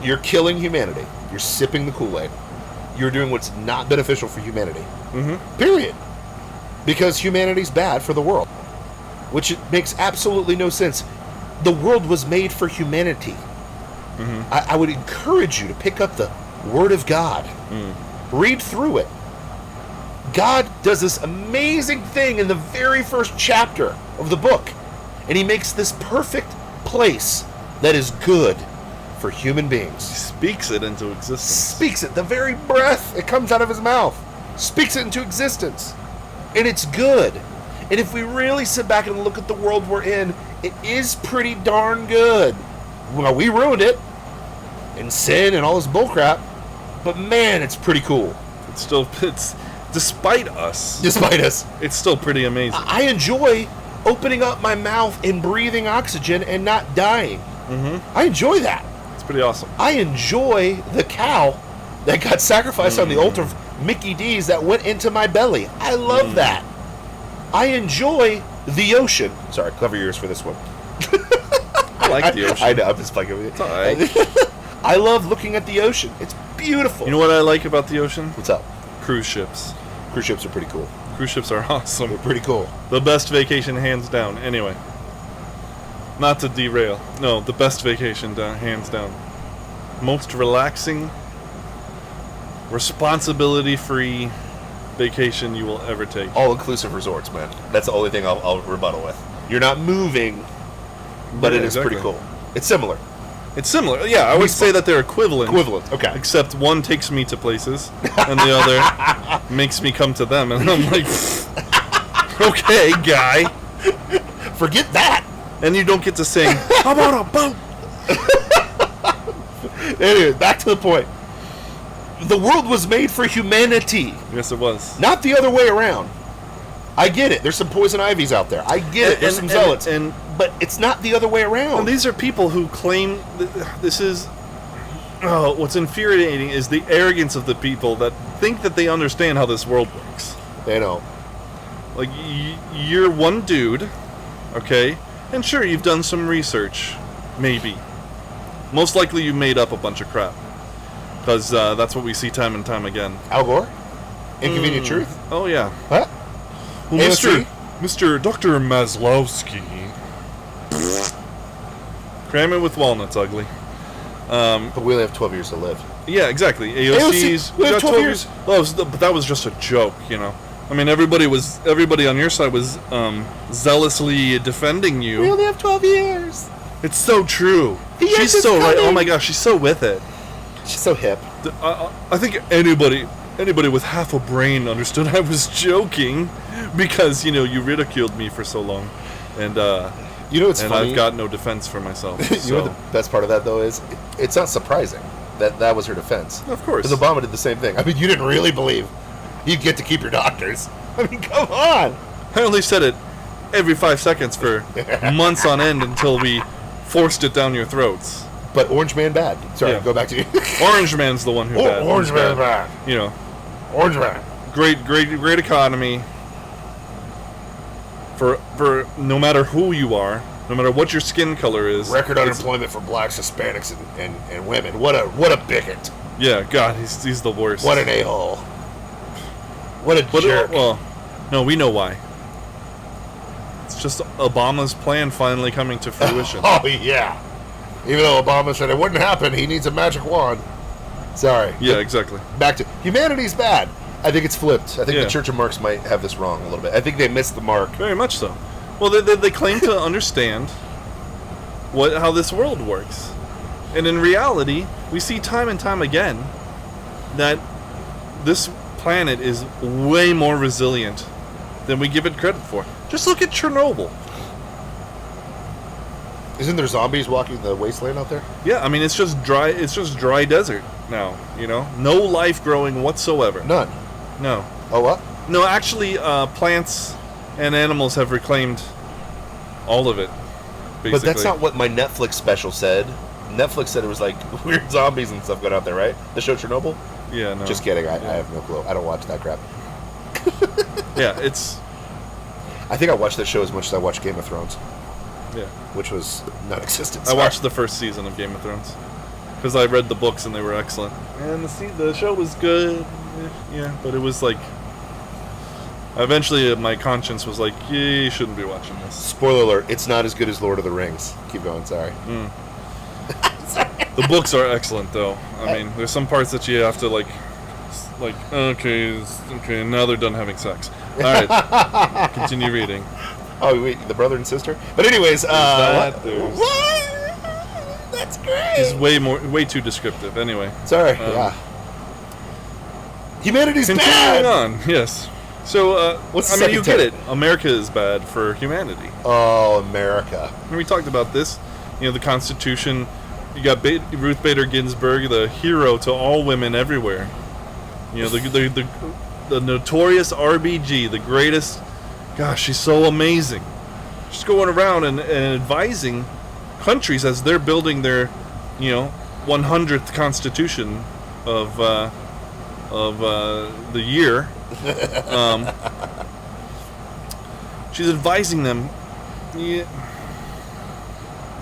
[SPEAKER 2] You're killing humanity. You're sipping the Kool-Aid. You're doing what's not beneficial for humanity. Mm-hmm. Period. Because humanity's bad for the world. Which it makes absolutely no sense. The world was made for humanity. Mm-hmm. I would encourage you to pick up the Word of God. Read through it. God does this amazing thing in the very first chapter of the book. And he makes this perfect place that is good for human beings.
[SPEAKER 1] Speaks it into existence.
[SPEAKER 2] Speaks it. The very breath it comes out of his mouth. Speaks it into existence. And it's good. And if we really sit back and look at the world we're in, it is pretty darn good. Well, we ruined it. and sin and all this bullcrap. But man, it's pretty cool.
[SPEAKER 1] It's despite us.
[SPEAKER 2] Despite us.
[SPEAKER 1] It's still pretty amazing.
[SPEAKER 2] I enjoy opening up my mouth and breathing oxygen and not dying. I enjoy that.
[SPEAKER 1] It's pretty awesome.
[SPEAKER 2] I enjoy the cow that got sacrificed on the altar of Mickey D's that went into my belly. I love that. I enjoy the ocean. Sorry, cover your ears for this one.
[SPEAKER 1] I like the ocean.
[SPEAKER 2] I know, I'm just fucking with you.
[SPEAKER 1] It's all right.
[SPEAKER 2] I love looking at the ocean. It's beautiful.
[SPEAKER 1] You know what I like about the ocean?
[SPEAKER 2] What's up?
[SPEAKER 1] Cruise ships.
[SPEAKER 2] Cruise ships are pretty cool.
[SPEAKER 1] Cruise ships are awesome.
[SPEAKER 2] They're pretty cool.
[SPEAKER 1] The best vacation, hands down. Anyway. Not to derail. No, the best vacation, hands down. Most relaxing, responsibility-free vacation you will ever take.
[SPEAKER 2] All-inclusive resorts, man. That's the only thing I'll rebuttal with. You're not moving, but
[SPEAKER 1] Yeah,
[SPEAKER 2] it is
[SPEAKER 1] exactly.
[SPEAKER 2] pretty cool. It's similar.
[SPEAKER 1] It's similar. Yeah, I would say that they're equivalent.
[SPEAKER 2] Equivalent, okay.
[SPEAKER 1] Except one takes me to places, and the other makes me come to them, and I'm like, okay, guy.
[SPEAKER 2] Forget that.
[SPEAKER 1] And you don't get to sing, how about a boat?
[SPEAKER 2] Anyway, back to the point. The world was made for humanity,
[SPEAKER 1] Yes, it was.
[SPEAKER 2] not the other way around. I get it. There's some poison ivies out there. I get it. There's some zealots. But it's not the other way around.
[SPEAKER 1] And these are people who claim this is. Oh, what's infuriating is the arrogance of the people that think that they understand how this world works.
[SPEAKER 2] They know.
[SPEAKER 1] Like, you're one dude, okay? And sure, you've done some research. Maybe. Most likely you made up a bunch of crap. Because that's what we see time and time again.
[SPEAKER 2] Al Gore? Inconvenient Truth?
[SPEAKER 1] Oh, yeah.
[SPEAKER 2] What?
[SPEAKER 1] Well,
[SPEAKER 2] AOC?
[SPEAKER 1] Mr. Dr. Maslowski. Cram it with walnuts, ugly.
[SPEAKER 2] But we only have 12 years to live.
[SPEAKER 1] Yeah, exactly. AOC's
[SPEAKER 2] we have
[SPEAKER 1] got
[SPEAKER 2] 12 years.
[SPEAKER 1] But that was just a joke, you know. I mean, everybody on your side was zealously defending you.
[SPEAKER 2] We only have 12 years.
[SPEAKER 1] It's so true.
[SPEAKER 2] The end
[SPEAKER 1] She's
[SPEAKER 2] is
[SPEAKER 1] so right. Oh
[SPEAKER 2] coming.
[SPEAKER 1] my gosh, she's so with it.
[SPEAKER 2] She's so hip.
[SPEAKER 1] I think anybody with half a brain understood I was joking because you ridiculed me for so long, and
[SPEAKER 2] You know what's
[SPEAKER 1] and
[SPEAKER 2] funny?
[SPEAKER 1] I've got no defense for myself.
[SPEAKER 2] You know what the best part of that, though, is? It's not surprising that was her defense.
[SPEAKER 1] Of course.
[SPEAKER 2] Because Obama did the same thing. I mean, you didn't really believe you'd get to keep your doctors. I mean, come on.
[SPEAKER 1] I only said it every 5 seconds for months on end until we forced it down your throats.
[SPEAKER 2] But Orange Man bad. Sorry,
[SPEAKER 1] Yeah.
[SPEAKER 2] go back to you.
[SPEAKER 1] Orange Man's the one who bad.
[SPEAKER 2] Orange
[SPEAKER 1] who's
[SPEAKER 2] Man bad.
[SPEAKER 1] You know,
[SPEAKER 2] Orange Man.
[SPEAKER 1] great economy. For no matter who you are, no matter what your skin color is.
[SPEAKER 2] Record
[SPEAKER 1] it's-
[SPEAKER 2] unemployment for blacks, Hispanics, and women. What a bigot.
[SPEAKER 1] Yeah, God, he's the worst.
[SPEAKER 2] What an a-hole. What a jerk.
[SPEAKER 1] Well, no, we know why. It's just Obama's plan finally coming to fruition.
[SPEAKER 2] Oh, yeah. Even though Obama said it wouldn't happen, he needs a magic wand. Sorry.
[SPEAKER 1] Yeah, exactly.
[SPEAKER 2] Back to humanity's bad. I think it's flipped. I think
[SPEAKER 1] Yeah.
[SPEAKER 2] the Church of Marx might have this wrong a little bit. I think they missed the mark.
[SPEAKER 1] Very much so. Well, they claim to understand how this world works. And in reality, we see time and time again that this planet is way more resilient than we give it credit for. Just look at Chernobyl.
[SPEAKER 2] Isn't there zombies walking the wasteland out there?
[SPEAKER 1] Yeah, I mean it's just dry desert now, No life growing whatsoever.
[SPEAKER 2] None.
[SPEAKER 1] No.
[SPEAKER 2] Oh, what?
[SPEAKER 1] No, actually plants and animals have reclaimed all of it. Basically.
[SPEAKER 2] But that's not what my Netflix special said. Netflix said it was like weird zombies and stuff going out there, right? The show Chernobyl?
[SPEAKER 1] Yeah, no.
[SPEAKER 2] Just kidding. I have no clue. I don't watch that crap.
[SPEAKER 1] Yeah, it's
[SPEAKER 2] I think I watched that show as much as I watched Game of Thrones,
[SPEAKER 1] yeah.
[SPEAKER 2] which was non-existent.
[SPEAKER 1] I watched the first season of Game of Thrones because I read the books and they were excellent. And the show was good, yeah, but it was like eventually my conscience was like, yeah, you shouldn't be watching this.
[SPEAKER 2] Spoiler alert, it's not as good as Lord of the Rings. Keep going, sorry.
[SPEAKER 1] The books are excellent though. I mean, there's some parts that you have to like okay, now they're done having sex. All right, continue reading.
[SPEAKER 2] Oh, wait, the brother and sister? But anyways,
[SPEAKER 1] There's-
[SPEAKER 2] what? That's great.
[SPEAKER 1] He's way too descriptive. Anyway,
[SPEAKER 2] Sorry, yeah. Humanity's
[SPEAKER 1] continuing
[SPEAKER 2] bad!
[SPEAKER 1] on. Yes. So,
[SPEAKER 2] What's the
[SPEAKER 1] I mean, you
[SPEAKER 2] second
[SPEAKER 1] get it.
[SPEAKER 2] tenet?
[SPEAKER 1] America is bad for humanity.
[SPEAKER 2] Oh, America.
[SPEAKER 1] And we talked about this. The Constitution you got Ruth Bader Ginsburg, the hero to all women everywhere. You know, the notorious RBG, the greatest. Gosh, she's so amazing. She's going around and advising countries as they're building their, 100th constitution of the year. She's advising them. Yeah.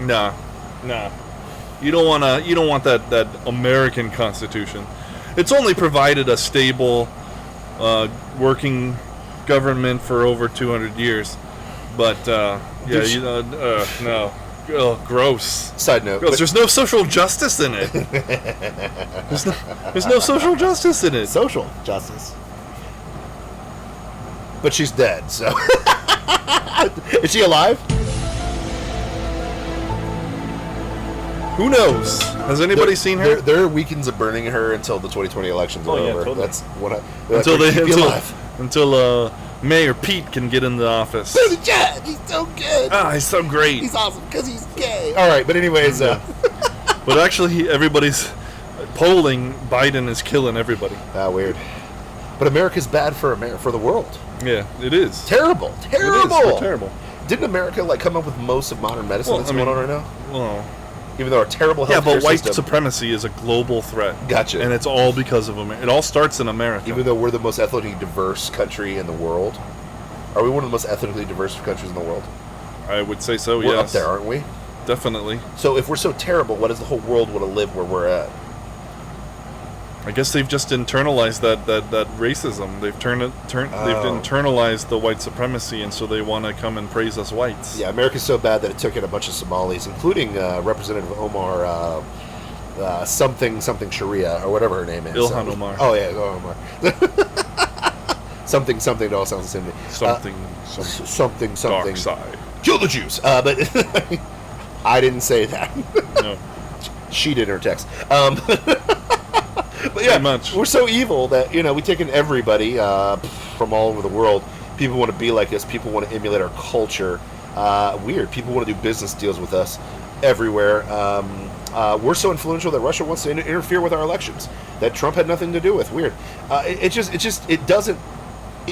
[SPEAKER 1] Nah. You don't want that American Constitution. It's only provided a stable, working government for over 200 years. But no. Oh, gross.
[SPEAKER 2] Side note.
[SPEAKER 1] Gross. There's no social justice in it. There's no social justice in it.
[SPEAKER 2] Social justice. But she's dead, so. Is she alive?
[SPEAKER 1] Who knows? Has anybody seen her?
[SPEAKER 2] There are weekends of burning her until the 2020 elections are over.
[SPEAKER 1] Totally.
[SPEAKER 2] That's what
[SPEAKER 1] until Mayor Pete can get in the office.
[SPEAKER 2] He's so good.
[SPEAKER 1] He's so great.
[SPEAKER 2] He's awesome because he's gay. All right, but anyways,
[SPEAKER 1] but actually, everybody's polling. Biden is killing everybody.
[SPEAKER 2] Weird. But America's bad for the world.
[SPEAKER 1] Yeah, it is.
[SPEAKER 2] Terrible.
[SPEAKER 1] It is. We're terrible.
[SPEAKER 2] Didn't America come up with most of modern medicine that's going on right now?
[SPEAKER 1] Well,
[SPEAKER 2] even though our terrible healthcare
[SPEAKER 1] system. Yeah, but white
[SPEAKER 2] system,
[SPEAKER 1] supremacy is a global threat.
[SPEAKER 2] Gotcha.
[SPEAKER 1] And it's all because of America. It all starts in America.
[SPEAKER 2] Even though we're the most ethnically diverse country in the world, are we one of the most ethnically diverse countries in the world?
[SPEAKER 1] I would say so.
[SPEAKER 2] We're
[SPEAKER 1] yes.
[SPEAKER 2] up there, aren't we?
[SPEAKER 1] Definitely.
[SPEAKER 2] So if we're so terrible, why does the whole world want to live where we're at?
[SPEAKER 1] I guess they've just internalized that racism. They've internalized the white supremacy, and so they want to come and praise us whites.
[SPEAKER 2] Yeah, America's so bad that it took in a bunch of Somalis, including Representative Omar something Sharia or whatever her name is.
[SPEAKER 1] Ilhan Omar.
[SPEAKER 2] Oh yeah, Omar. something. It all sounds the same. Something.
[SPEAKER 1] Dark side.
[SPEAKER 2] Kill the Jews. But I didn't say that.
[SPEAKER 1] No.
[SPEAKER 2] She did in her text. But yeah, we're so evil that we take in everybody from all over the world. People want to be like us. People want to emulate our culture. Weird. People want to do business deals with us everywhere. We're so influential that Russia wants to interfere with our elections that Trump had nothing to do with. Weird. It doesn't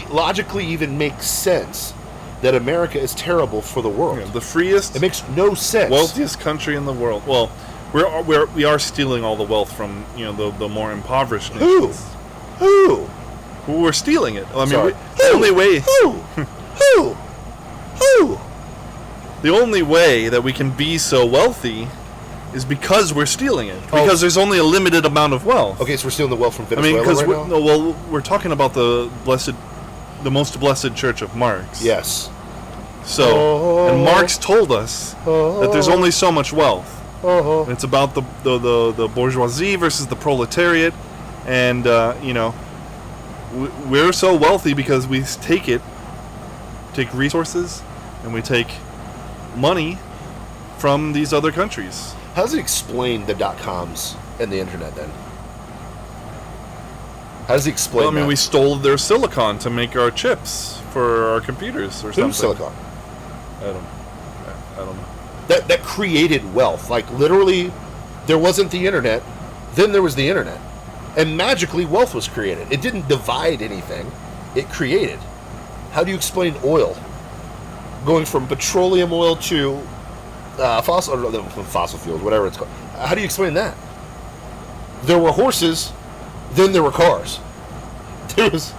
[SPEAKER 2] logically even make sense that America is terrible for the world.
[SPEAKER 1] Yeah, the freest.
[SPEAKER 2] It makes no sense.
[SPEAKER 1] Wealthiest country in the world. Well. We are stealing all the wealth from the more impoverished nations.
[SPEAKER 2] Who?
[SPEAKER 1] We're stealing it. I mean,
[SPEAKER 2] the
[SPEAKER 1] only way.
[SPEAKER 2] Who?
[SPEAKER 1] The only way that we can be so wealthy is because we're stealing it. Because there's only a limited amount of wealth.
[SPEAKER 2] Okay, so we're stealing the wealth from Venezuela right now?
[SPEAKER 1] We're talking about the most blessed Church of Marx.
[SPEAKER 2] Yes.
[SPEAKER 1] So, and Marx told us that there's only so much wealth.
[SPEAKER 2] Uh-huh.
[SPEAKER 1] It's about the bourgeoisie versus the proletariat, and we're so wealthy because we take resources, and we take money from these other countries.
[SPEAKER 2] How does it explain the .coms and the internet then? How does he explain?
[SPEAKER 1] Well, I mean, we stole their silicon to make our chips for our computers or something.
[SPEAKER 2] Who's silicon?
[SPEAKER 1] I don't know.
[SPEAKER 2] That created wealth. Like, literally, there wasn't the internet, then there was the internet. And magically, wealth was created. It didn't divide anything. It created. How do you explain oil? Going from petroleum oil to fossil fuels, whatever it's called. How do you explain that? There were horses, then there were cars. There was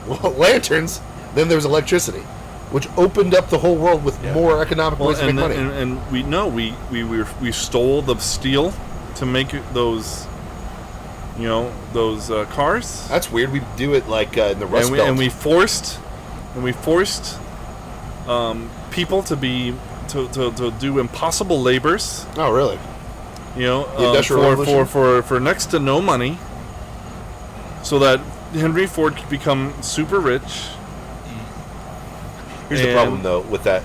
[SPEAKER 2] lanterns, then there was electricity, which opened up the whole world with more economic ways to make money.
[SPEAKER 1] And we know we stole the steel to make those cars.
[SPEAKER 2] That's weird. We do it like in the Rust Belt.
[SPEAKER 1] And we forced people to do impossible labors.
[SPEAKER 2] Oh, really?
[SPEAKER 1] For next to no money, so that Henry Ford could become super rich.
[SPEAKER 2] Here's the problem, though, with that.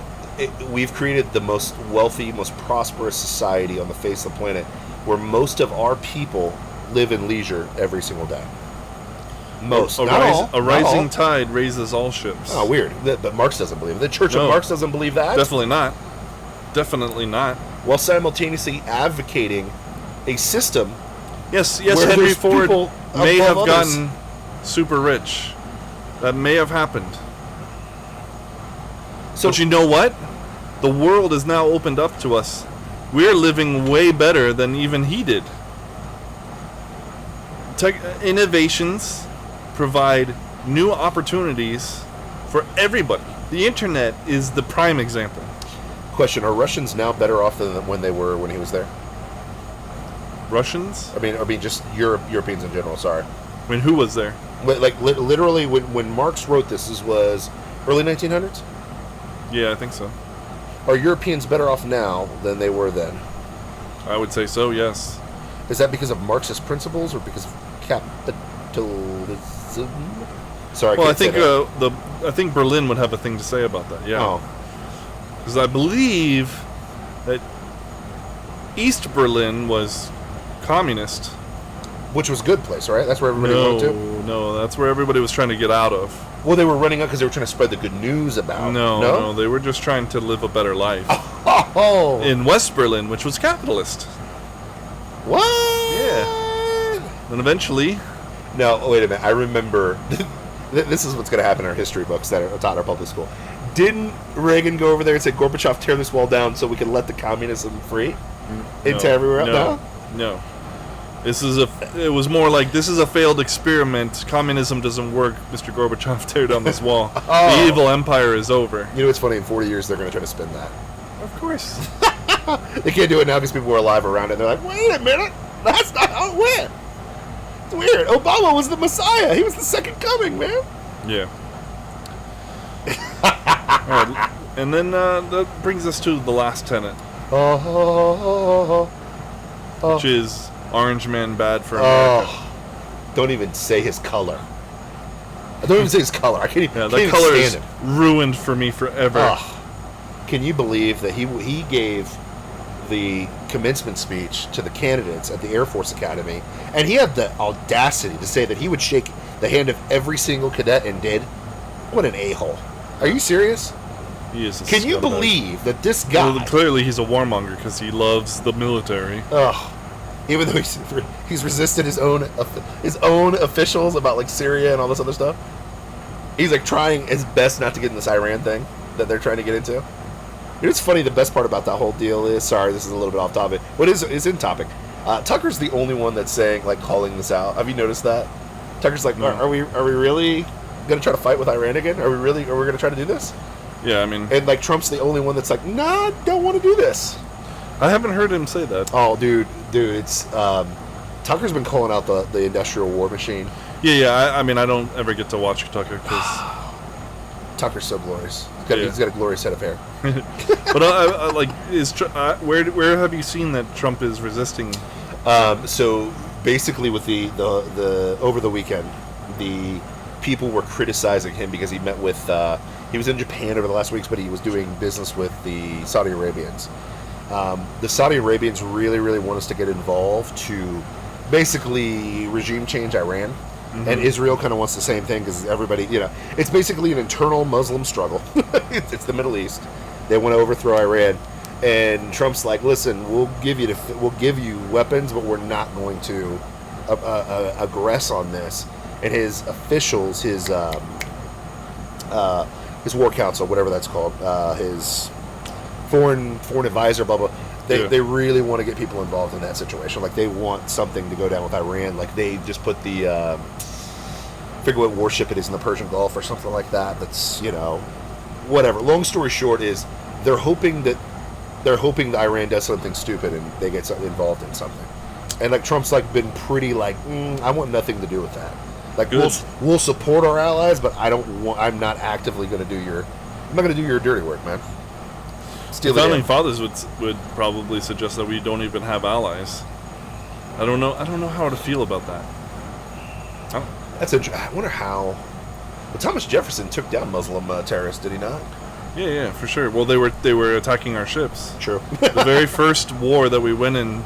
[SPEAKER 2] We've created the most wealthy, most prosperous society on the face of the planet, where most of our people live in leisure every single day. Most.
[SPEAKER 1] A rising tide raises all ships.
[SPEAKER 2] Oh, weird. But Marx doesn't believe it. The Church of Marx doesn't believe that?
[SPEAKER 1] Definitely not. Definitely not.
[SPEAKER 2] While simultaneously advocating a system.
[SPEAKER 1] Yes,
[SPEAKER 2] where
[SPEAKER 1] Henry
[SPEAKER 2] there's
[SPEAKER 1] Ford
[SPEAKER 2] people
[SPEAKER 1] may have
[SPEAKER 2] above others.
[SPEAKER 1] gotten super rich. That may have happened.
[SPEAKER 2] So
[SPEAKER 1] But you know what? The world is now opened up to us. We're living way better than even he did. Innovations provide new opportunities for everybody. The internet is the prime example.
[SPEAKER 2] question: are Russians now better off than when they were when he was there?
[SPEAKER 1] Russians?
[SPEAKER 2] I mean, just Europeans in general. Sorry.
[SPEAKER 1] I mean, who was there?
[SPEAKER 2] Like literally, when Marx wrote this was early 1900s.
[SPEAKER 1] Yeah, I think so.
[SPEAKER 2] Are Europeans better off now than they were then?
[SPEAKER 1] I would say so, yes.
[SPEAKER 2] Is that because of Marxist principles or because of capitalism? Sorry,
[SPEAKER 1] Well, I
[SPEAKER 2] can't say
[SPEAKER 1] think
[SPEAKER 2] that.
[SPEAKER 1] I think Berlin would have a thing to say about that. Yeah,
[SPEAKER 2] Oh,
[SPEAKER 1] because I believe that East Berlin was communist.
[SPEAKER 2] which was a good place, right? That's where everybody went to.
[SPEAKER 1] No, that's where everybody was trying to get out of.
[SPEAKER 2] Well, they were running up because they were trying to spread the good news about.
[SPEAKER 1] No, they were just trying to live a better life.
[SPEAKER 2] Oh,
[SPEAKER 1] In West Berlin, which was capitalist.
[SPEAKER 2] what?
[SPEAKER 1] Yeah. And eventually,
[SPEAKER 2] No, wait a minute. I remember. This is what's going to happen in our history books that are taught in our public school. Didn't Reagan go over there and say, Gorbachev, tear this wall down so we can let the communism free into everywhere else?
[SPEAKER 1] No. It was more like, this is a failed experiment. Communism doesn't work. Mr. Gorbachev, tear down this wall.
[SPEAKER 2] Oh.
[SPEAKER 1] The evil empire is over.
[SPEAKER 2] You know what's funny? In 40 years, they're going to try to spin that.
[SPEAKER 1] Of course.
[SPEAKER 2] They can't do it now because people were alive around it. They're like, wait a minute. That's not how it went. It's weird. Obama was the Messiah. He was the second coming, man.
[SPEAKER 1] Yeah. All right, and then that brings us to the last tenet, which is Orange Man bad for America.
[SPEAKER 2] Don't even say his color. Don't even say his color. I can't even,
[SPEAKER 1] Yeah,
[SPEAKER 2] can't
[SPEAKER 1] that
[SPEAKER 2] even
[SPEAKER 1] color
[SPEAKER 2] stand
[SPEAKER 1] is
[SPEAKER 2] it.
[SPEAKER 1] ruined for me forever.
[SPEAKER 2] Can you believe that he gave the commencement speech to the candidates at the Air Force Academy, and he had the audacity to say that he would shake the hand of every single cadet and did? What an a-hole. Are you serious?
[SPEAKER 1] He is.
[SPEAKER 2] Can you believe that this guy...
[SPEAKER 1] Well, clearly, he's a warmonger because he loves the military.
[SPEAKER 2] Even though he's resisted his own officials about like Syria and all this other stuff, he's like trying his best not to get in this Iran thing that they're trying to get into. You know, it's funny. The best part about that whole deal is, sorry, this is a little bit off topic. What is in topic? Tucker's the only one that's saying like calling this out. Have you noticed that? Tucker's like,
[SPEAKER 1] No.
[SPEAKER 2] are we really gonna try to fight with Iran again? Are we gonna try to do this?
[SPEAKER 1] Yeah, I mean,
[SPEAKER 2] And like Trump's the only one that's like, nah, don't want to do this.
[SPEAKER 1] I haven't heard him say that.
[SPEAKER 2] Oh, dude, it's Tucker's been calling out the industrial war machine.
[SPEAKER 1] Yeah. I mean, I don't ever get to watch Tucker because.
[SPEAKER 2] Tucker's so glorious.
[SPEAKER 1] Yeah.
[SPEAKER 2] He's got a glorious head of hair.
[SPEAKER 1] But I like where have you seen that Trump is resisting?
[SPEAKER 2] So basically, with the over the weekend, the people were criticizing him because he met with he was in Japan over the last weeks, but he was doing business with the Saudi Arabians. The Saudi Arabians really want us to get involved to basically regime change Iran. Mm-hmm. And Israel kind of wants the same thing because everybody, it's basically an internal Muslim struggle. It's the Middle East. They want to overthrow Iran, and Trump's like, "Listen, we'll give you weapons, but we're not going to aggress on this." And his officials, his war council, whatever that's called, his foreign advisor, blah blah. They really want to get people involved in that situation. Like they want something to go down with Iran. Like they just put the figure what warship it is in the Persian Gulf or something like that. That's whatever. Long story short is they're hoping that Iran does something stupid and they get involved in something. And like Trump's like been pretty like I want nothing to do with that. Like we'll support our allies, but I'm not actively going to do your dirty work, man.
[SPEAKER 1] The founding fathers would probably suggest that we don't even have allies. I don't know how to feel about that.
[SPEAKER 2] I wonder how. Well, Thomas Jefferson took down Muslim terrorists, did he not?
[SPEAKER 1] Yeah, for sure. Well, they were attacking our ships.
[SPEAKER 2] True.
[SPEAKER 1] The very first war that we went in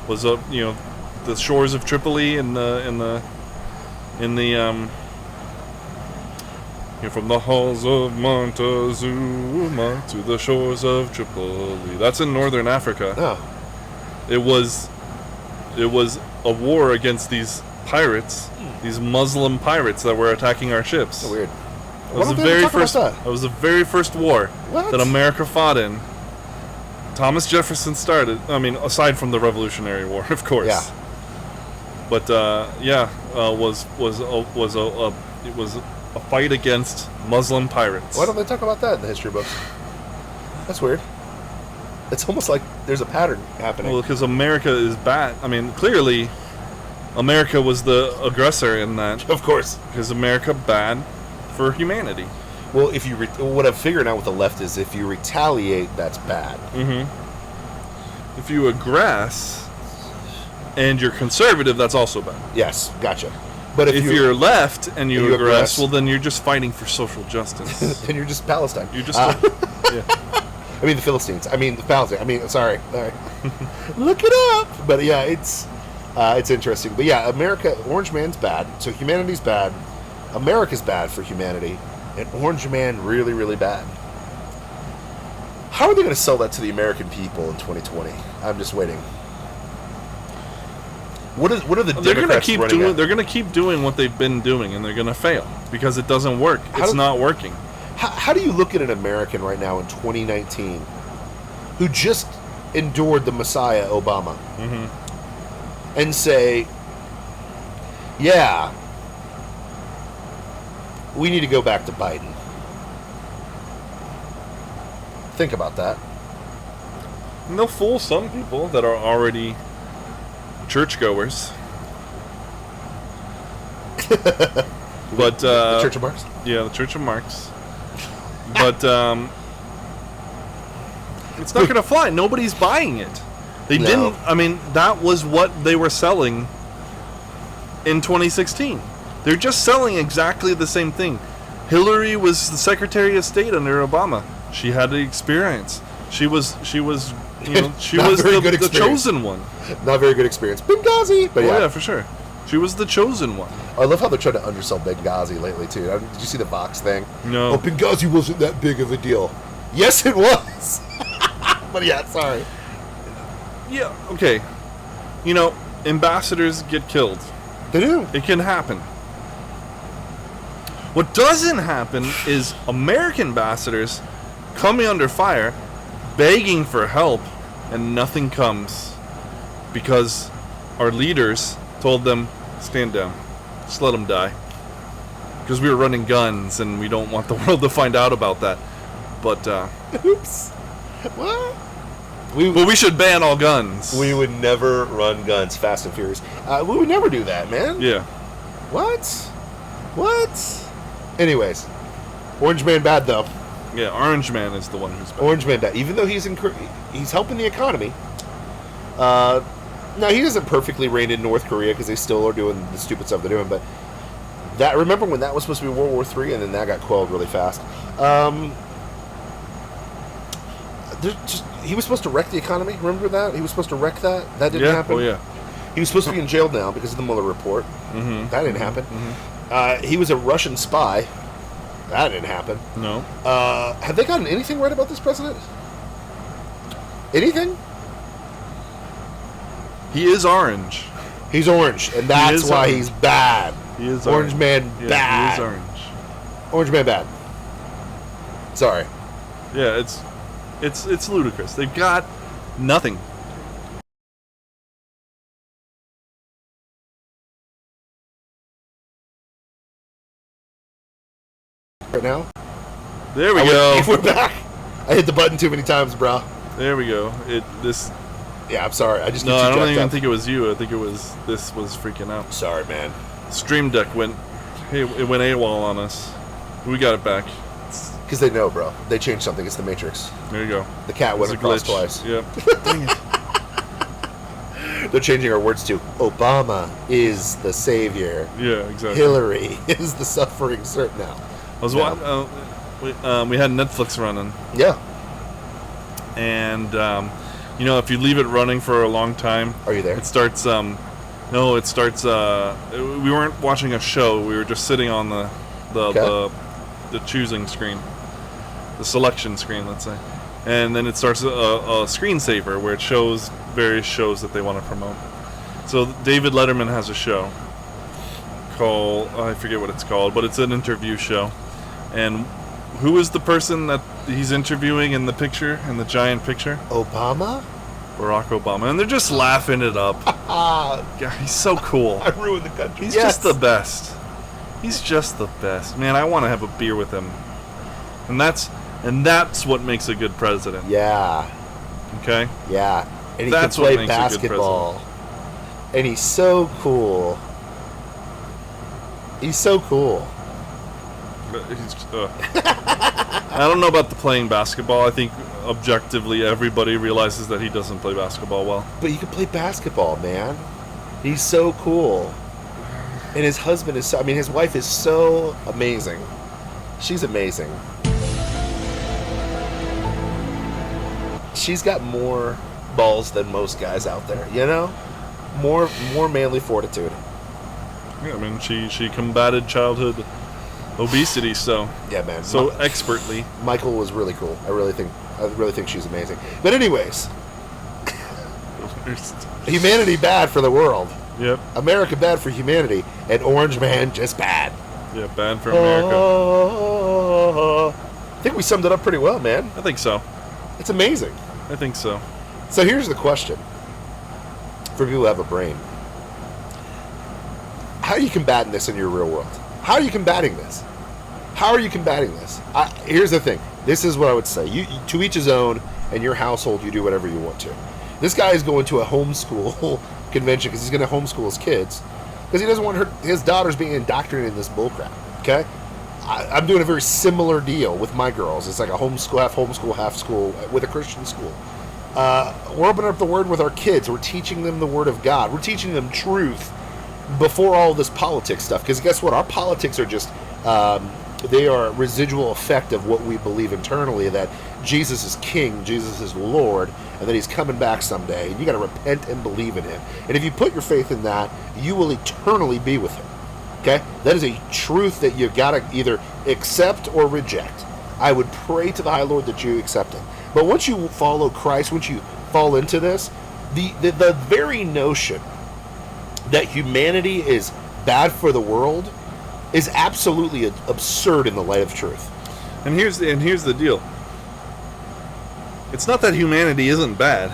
[SPEAKER 1] was up, the shores of Tripoli in the from the halls of Montezuma to the shores of Tripoli. That's in northern Africa.
[SPEAKER 2] Oh.
[SPEAKER 1] It was It was a war against these pirates, these Muslim pirates that were attacking our ships.
[SPEAKER 2] So weird.
[SPEAKER 1] It was the very first. It was the very first war that America fought in. Thomas Jefferson started. I mean, aside from the Revolutionary War, of course.
[SPEAKER 2] Yeah.
[SPEAKER 1] But it was a fight against Muslim pirates.
[SPEAKER 2] Why don't they talk about that in the history books? That's weird. It's almost like there's a pattern happening.
[SPEAKER 1] Well, because America is bad. I mean, clearly, America was the aggressor in that.
[SPEAKER 2] Of course.
[SPEAKER 1] Because America bad for humanity.
[SPEAKER 2] Well, if you what I've figured out with the left is if you retaliate, that's bad.
[SPEAKER 1] Mm-hmm. If you aggress and you're conservative, that's also bad.
[SPEAKER 2] Yes, gotcha. But if
[SPEAKER 1] you're left and you aggress, well, then you're just fighting for social justice.
[SPEAKER 2] Then you're just Palestine.
[SPEAKER 1] You're just yeah.
[SPEAKER 2] I mean the Philistines. I mean the Palestine. I mean, sorry. Look it up. But yeah, it's interesting. But yeah, America, Orange Man's bad. So humanity's bad. America's bad for humanity, and Orange Man really, really bad. How are they going to sell that to the American people in 2020? I'm just waiting. What are the Democrats running at?
[SPEAKER 1] They're going to keep doing what they've been doing, and they're going to fail because it doesn't work. It's not working.
[SPEAKER 2] How do you look at an American right now in 2019 who just endured the Messiah Obama and say, yeah, we need to go back to Biden? Think about that.
[SPEAKER 1] And they'll fool some people that are already churchgoers. But
[SPEAKER 2] the Church of Marx?
[SPEAKER 1] Yeah, the Church of Marx. But it's not going to fly. Nobody's buying it. They didn't. I mean, that was what they were selling in 2016. They're just selling exactly the same thing. Hillary was the Secretary of State under Obama. She had the experience. She was the chosen one.
[SPEAKER 2] Not very good experience. Benghazi, but
[SPEAKER 1] yeah, for sure. She was the chosen one.
[SPEAKER 2] I love how they're trying to undersell Benghazi lately too. Did you see the Vox thing?
[SPEAKER 1] No.
[SPEAKER 2] Oh, Benghazi wasn't that big of a deal. Yes, it was. But yeah, sorry.
[SPEAKER 1] Yeah. Okay. You know, ambassadors get killed.
[SPEAKER 2] They do.
[SPEAKER 1] It can happen. What doesn't happen is American ambassadors coming under fire, begging for help, and nothing comes because our leaders told them, stand down, just let them die. Because we were running guns and we don't want the world to find out about that. But,
[SPEAKER 2] oops. What?
[SPEAKER 1] We should ban all guns.
[SPEAKER 2] We would never run guns, Fast and Furious. We would never do that, man.
[SPEAKER 1] Yeah.
[SPEAKER 2] What? Anyways, Orange Man bad though.
[SPEAKER 1] Yeah, Orange Man is the one who's bad.
[SPEAKER 2] Orange Man bad. Even though he's helping the economy. Now he doesn't perfectly rein in North Korea because they still are doing the stupid stuff they're doing. But that, remember when that was supposed to be World War III and then that got quelled really fast. He was supposed to wreck the economy. Remember that? He was supposed to wreck that. That didn't happen.
[SPEAKER 1] Oh yeah.
[SPEAKER 2] He was supposed to be in jail now because of the Mueller report.
[SPEAKER 1] Mm-hmm.
[SPEAKER 2] That didn't happen. He was a Russian spy. That didn't happen.
[SPEAKER 1] No.
[SPEAKER 2] Have they gotten anything right about this president? Anything?
[SPEAKER 1] He is orange.
[SPEAKER 2] He's orange, and that's why he's bad.
[SPEAKER 1] He is
[SPEAKER 2] Orange Man bad.
[SPEAKER 1] He is orange.
[SPEAKER 2] Orange Man bad. Sorry.
[SPEAKER 1] Yeah, it's ludicrous. They've got nothing.
[SPEAKER 2] Right now?
[SPEAKER 1] There we go.
[SPEAKER 2] We're back. I hit the button too many times, bro.
[SPEAKER 1] There we go.
[SPEAKER 2] Yeah, I'm sorry. I just
[SPEAKER 1] I don't even think it was you. I think this was freaking out.
[SPEAKER 2] Sorry, man.
[SPEAKER 1] Stream Deck went AWOL on us. We got it back.
[SPEAKER 2] Because they know, bro. They changed something. It's the Matrix.
[SPEAKER 1] There you go.
[SPEAKER 2] The cat went across twice.
[SPEAKER 1] Yep. Dang it.
[SPEAKER 2] They're changing our words to Obama is the savior.
[SPEAKER 1] Yeah, exactly.
[SPEAKER 2] Hillary is the suffering cert now.
[SPEAKER 1] I was we had Netflix running.
[SPEAKER 2] Yeah.
[SPEAKER 1] And if you leave it running for a long time,
[SPEAKER 2] are you there?
[SPEAKER 1] It starts. We weren't watching a show. We were just sitting on the choosing screen, the selection screen, let's say, and then it starts a screensaver where it shows various shows that they want to promote. So David Letterman has a show called, I forget what it's called, but it's an interview show. And who is the person that he's interviewing in the picture, in the giant picture?
[SPEAKER 2] Obama?
[SPEAKER 1] Barack Obama. And they're just laughing it up. God, he's so cool.
[SPEAKER 2] I ruined the country.
[SPEAKER 1] He's just the best. He's just the best. Man, I want to have a beer with him. And that's what makes a good president.
[SPEAKER 2] Yeah.
[SPEAKER 1] Okay?
[SPEAKER 2] Yeah. And he
[SPEAKER 1] That's
[SPEAKER 2] can
[SPEAKER 1] what
[SPEAKER 2] play
[SPEAKER 1] makes a good
[SPEAKER 2] basketball. And he's so cool. He's so cool.
[SPEAKER 1] I don't know about the playing basketball. I think objectively everybody realizes that he doesn't play basketball well.
[SPEAKER 2] But you can play basketball, man. He's so cool. And his husband is so... I mean, his wife is so amazing. She's amazing. She's got more balls than most guys out there, you know? More manly fortitude.
[SPEAKER 1] Yeah, I mean, she combated childhood obesity so expertly.
[SPEAKER 2] Michael was really cool. I really think she's amazing. But anyways, humanity bad for the world.
[SPEAKER 1] Yep.
[SPEAKER 2] America bad for humanity, and Orange Man just bad.
[SPEAKER 1] Yeah, bad for America.
[SPEAKER 2] I think we summed it up pretty well, man.
[SPEAKER 1] I think so.
[SPEAKER 2] It's amazing.
[SPEAKER 1] I think so.
[SPEAKER 2] So here's the question for people who have a brain. How are you combating this in your real world? How are you combating this? How are you combating this? Here's the thing. This is what I would say. You to each his own. In your household, you do whatever you want to. This guy is going to a homeschool convention because he's going to homeschool his kids because he doesn't want his daughters being indoctrinated in this bullcrap. Okay? I'm doing a very similar deal with my girls. It's like a homeschool, half school with a Christian school. We're opening up the Word with our kids. We're teaching them the Word of God. We're teaching them truth before all this politics stuff. Because guess what? Our politics are just, they are a residual effect of what we believe internally, that Jesus is King, Jesus is Lord, and that He's coming back someday. And you got to repent and believe in Him. And if you put your faith in that, you will eternally be with Him. Okay? That is a truth that you've got to either accept or reject. I would pray to the High Lord that you accept it. But once you follow Christ, once you fall into this, the very notion that humanity is bad for the world is absolutely absurd in the light of truth.
[SPEAKER 1] And here's the deal. It's not that humanity isn't bad.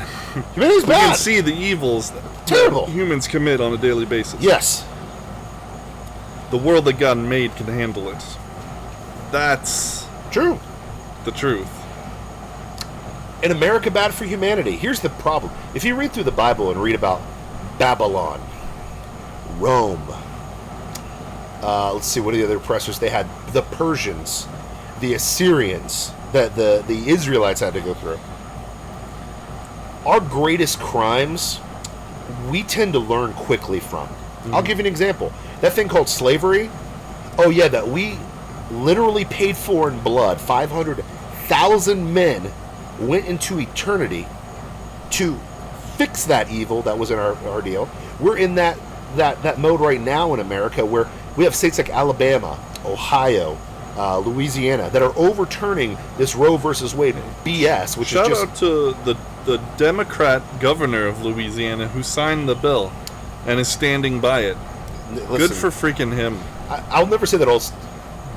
[SPEAKER 2] Humanity's bad.
[SPEAKER 1] We can see the evils
[SPEAKER 2] Terrible.
[SPEAKER 1] that humans commit on a daily basis.
[SPEAKER 2] Yes.
[SPEAKER 1] The world that God made can handle it. That's
[SPEAKER 2] True.
[SPEAKER 1] the truth.
[SPEAKER 2] In America, bad for humanity. Here's the problem. If you read through the Bible and read about Babylon, Rome, let's see, what are the other oppressors? They had the Persians, the Assyrians, that the Israelites had to go through. Our greatest crimes, we tend to learn quickly from. I'll give you an example. That thing called slavery, oh yeah, that we literally paid for in blood. 500,000 men went into eternity to fix that evil that was in our deal. We're in that mode right now in America, where we have states like Alabama, Ohio, Louisiana that are overturning this Roe versus Wade BS, which
[SPEAKER 1] Shout
[SPEAKER 2] is just...
[SPEAKER 1] out to the Democrat governor of Louisiana who signed the bill and is standing by it.
[SPEAKER 2] Listen,
[SPEAKER 1] Good for freaking him.
[SPEAKER 2] I'll never say that all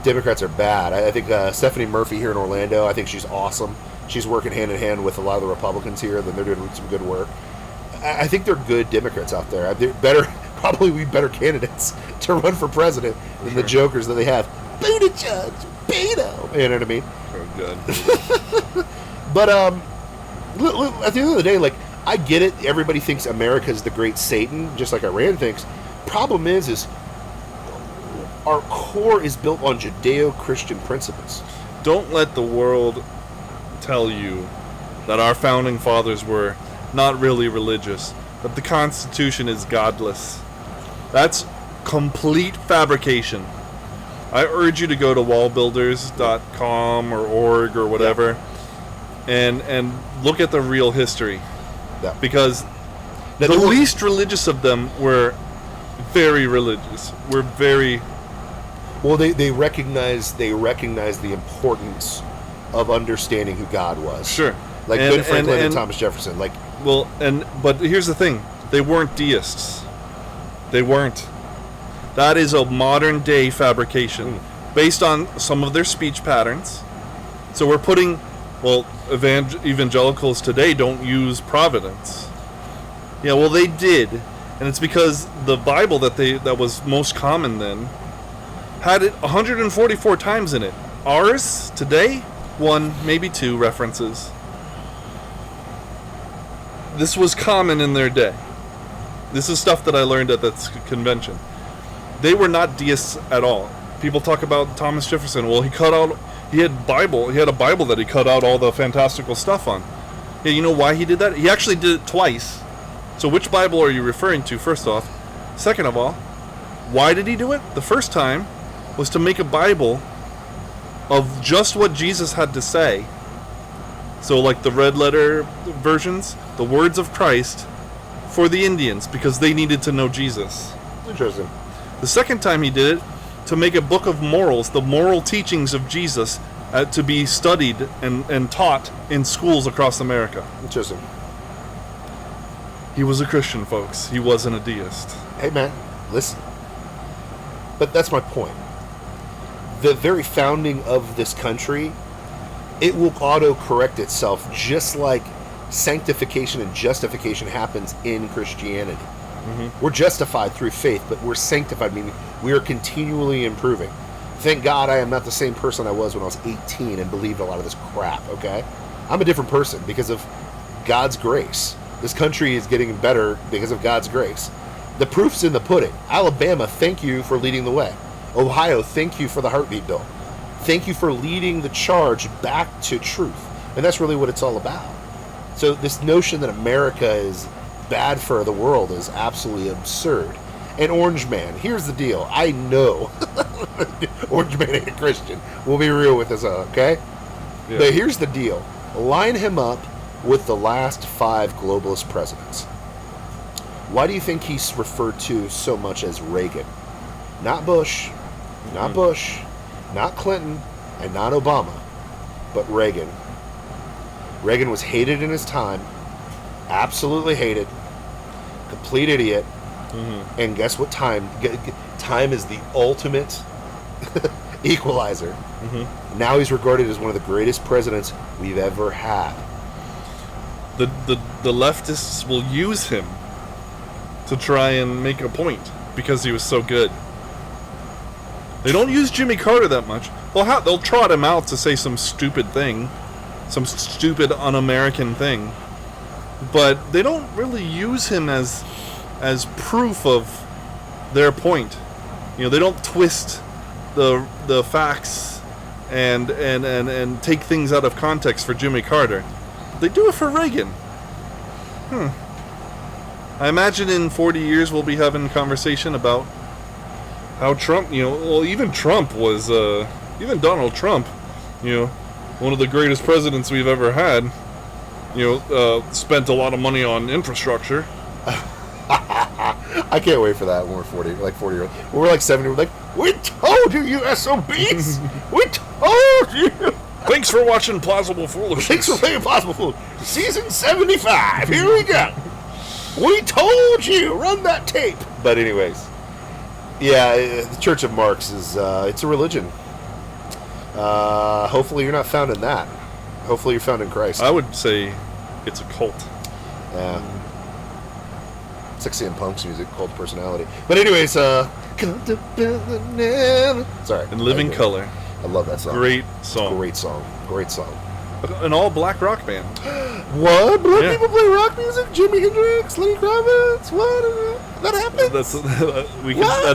[SPEAKER 2] Democrats are bad. I think Stephanie Murphy here in Orlando, I think she's awesome. She's working hand in hand with a lot of the Republicans here, then they're doing some good work. I think they're good Democrats out there. They're probably be better candidates to run for president than the jokers that they have. Buttigieg, Beto. You know what I mean?
[SPEAKER 1] Oh, good.
[SPEAKER 2] But at the end of the day, like, I get it. Everybody thinks America's the great Satan, just like Iran thinks. Problem is our core is built on Judeo-Christian principles.
[SPEAKER 1] Don't let the world tell you that our founding fathers were not really religious, that the Constitution is godless. That's complete fabrication. I urge you to go to wallbuilders.com or org or whatever, and look at the real history.
[SPEAKER 2] Yeah.
[SPEAKER 1] Because the least religious of them were very religious. Were very...
[SPEAKER 2] Well, they recognize the importance of understanding who God was.
[SPEAKER 1] Sure.
[SPEAKER 2] Like Ben Franklin and Thomas Jefferson. Like,
[SPEAKER 1] well, but here's the thing. They weren't deists. They weren't. That is a modern day fabrication based on some of their speech patterns. So we're putting, well, evangelicals today don't use providence. Yeah, well, they did, and it's because the Bible that was most common then had it 144 times in it. Ours today, 1, maybe 2 references. This was common in their day. This is stuff that I learned at that convention. They were not deists at all. People talk about Thomas Jefferson. Well, he had a Bible that he cut out all the fantastical stuff on. Yeah, you know why he did that? He actually did it twice. So which Bible are you referring to, first off? Second of all, why did he do it? The first time was to make a Bible of just what Jesus had to say. So like the red letter versions, the words of Christ for the Indians, because they needed to know Jesus.
[SPEAKER 2] Interesting.
[SPEAKER 1] The second time he did it, to make a book of morals, the moral teachings of Jesus, to be studied and taught in schools across America.
[SPEAKER 2] Interesting.
[SPEAKER 1] He was a Christian, folks. He wasn't a deist.
[SPEAKER 2] Hey, man, listen. But that's my point. The very founding of this country, it will auto-correct itself just like sanctification and justification happens in Christianity. Mm-hmm. We're justified through faith, but we're sanctified, meaning we are continually improving. Thank God I am not the same person I was when I was 18 and believed a lot of this crap, okay? I'm a different person because of God's grace. This country is getting better because of God's grace. The proof's in the pudding. Alabama, thank you for leading the way. Ohio, thank you for the heartbeat bill. Thank you for leading the charge back to truth. And that's really what it's all about. So this notion that America is bad for the world is absolutely absurd. And Orange Man, here's the deal. I know Orange Man ain't a Christian. We'll be real with this, okay? Yeah. But here's the deal. Line him up with the last 5 globalist presidents. Why do you think he's referred to so much as Reagan? Not Bush, not Bush, not Clinton, and not Obama, but Reagan. Reagan was hated in his time, absolutely hated, complete idiot, and guess what time? Time is the ultimate equalizer. Now he's regarded as one of the greatest presidents we've ever had.
[SPEAKER 1] The leftists will use him to try and make a point because he was so good. They don't use Jimmy Carter that much. They'll trot him out to say some stupid thing, some stupid un-American thing, but they don't really use him as proof of their point. You know, they don't twist the facts and take things out of context for Jimmy Carter. They do it for Reagan. I imagine in 40 years we'll be having a conversation about how Trump, even Trump was, even Donald Trump, one of the greatest presidents we've ever had, spent a lot of money on infrastructure.
[SPEAKER 2] I can't wait for that when we're 40 years old. When we're like 70, we're like, we told you SOBs! We told you!
[SPEAKER 1] Thanks for watching Plausible Foolishness.
[SPEAKER 2] Thanks for playing Plausible Foolishness. Season 75. Here we go. We told you. Run that tape. But anyways, yeah, the Church of Marx is it's a religion. Hopefully you're not found in that. Hopefully you're found in Christ.
[SPEAKER 1] I would say it's a cult.
[SPEAKER 2] Yeah. It's like CM Punk's music, cult personality. But anyways, sorry.
[SPEAKER 1] In Living Color.
[SPEAKER 2] I love that song.
[SPEAKER 1] Great song.
[SPEAKER 2] Great song. Great song.
[SPEAKER 1] An all-black rock band.
[SPEAKER 2] What? Black people play rock music? Jimi Hendrix, Lenny Kravitz? What? That happens?
[SPEAKER 1] That's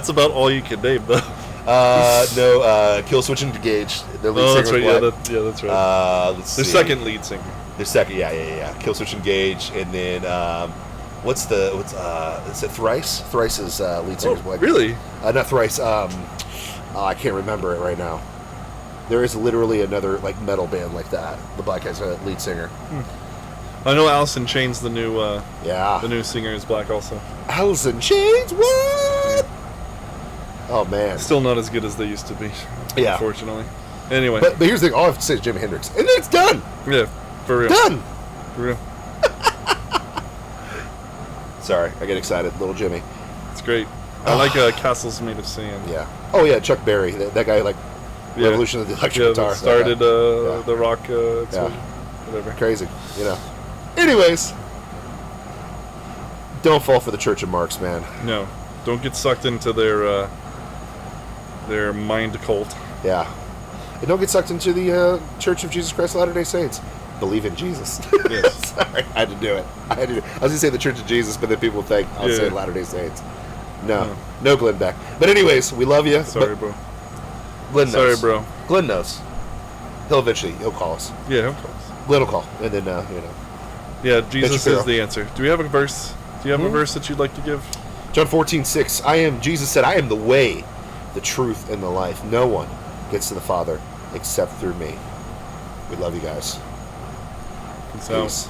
[SPEAKER 1] about all you can name, though.
[SPEAKER 2] No, Kill Switch and Engage. Their lead singer was black.
[SPEAKER 1] That's right.
[SPEAKER 2] Let's see.
[SPEAKER 1] Their second lead singer.
[SPEAKER 2] Their second, yeah. Kill Switch Engage, and then is it Thrice? Thrice's lead singer is black.
[SPEAKER 1] Really?
[SPEAKER 2] Not Thrice. I can't remember it right now. There is literally another metal band like that. The black guy's lead singer.
[SPEAKER 1] I know Alice in Chains, the new
[SPEAKER 2] yeah,
[SPEAKER 1] the new singer is black also.
[SPEAKER 2] Alice in Chains, what? Oh man,
[SPEAKER 1] still not as good as they used to be.
[SPEAKER 2] Yeah,
[SPEAKER 1] unfortunately. Anyway,
[SPEAKER 2] but here's the thing: all I have to say is Jimi Hendrix, and then it's done.
[SPEAKER 1] Yeah, for real.
[SPEAKER 2] Done.
[SPEAKER 1] For real.
[SPEAKER 2] Sorry, I get excited, little Jimmy.
[SPEAKER 1] It's great. I like Castles Made of Sand.
[SPEAKER 2] Yeah. Oh yeah, Chuck Berry. That guy like Revolution of the Electric Guitar.
[SPEAKER 1] That started
[SPEAKER 2] Yeah.
[SPEAKER 1] the rock.
[SPEAKER 2] Yeah.
[SPEAKER 1] Whatever.
[SPEAKER 2] Crazy. Anyways, don't fall for the Church of Marx, man.
[SPEAKER 1] No, don't get sucked into their mind cult.
[SPEAKER 2] Yeah. And don't get sucked into the Church of Jesus Christ of Latter-day Saints. Believe in Jesus.
[SPEAKER 1] Yes.
[SPEAKER 2] Sorry, I had to do it. I was going to say the Church of Jesus, but then people would think I'll say Latter-day Saints. No Glenn Beck. But anyways, we love you.
[SPEAKER 1] Sorry, bro.
[SPEAKER 2] Glenn knows.
[SPEAKER 1] Sorry, bro.
[SPEAKER 2] Glenn knows. He'll call us.
[SPEAKER 1] Yeah, of course.
[SPEAKER 2] Glenn will call. And then,
[SPEAKER 1] Yeah, Jesus
[SPEAKER 2] Shapiro.
[SPEAKER 1] is the answer. Do we have a verse? Do you have a verse that you'd like to give?
[SPEAKER 2] John 14:6. Jesus said, I am the way, the truth, and the life. No one gets to the Father except through me. We love you guys.
[SPEAKER 1] Peace out.
[SPEAKER 2] Peace.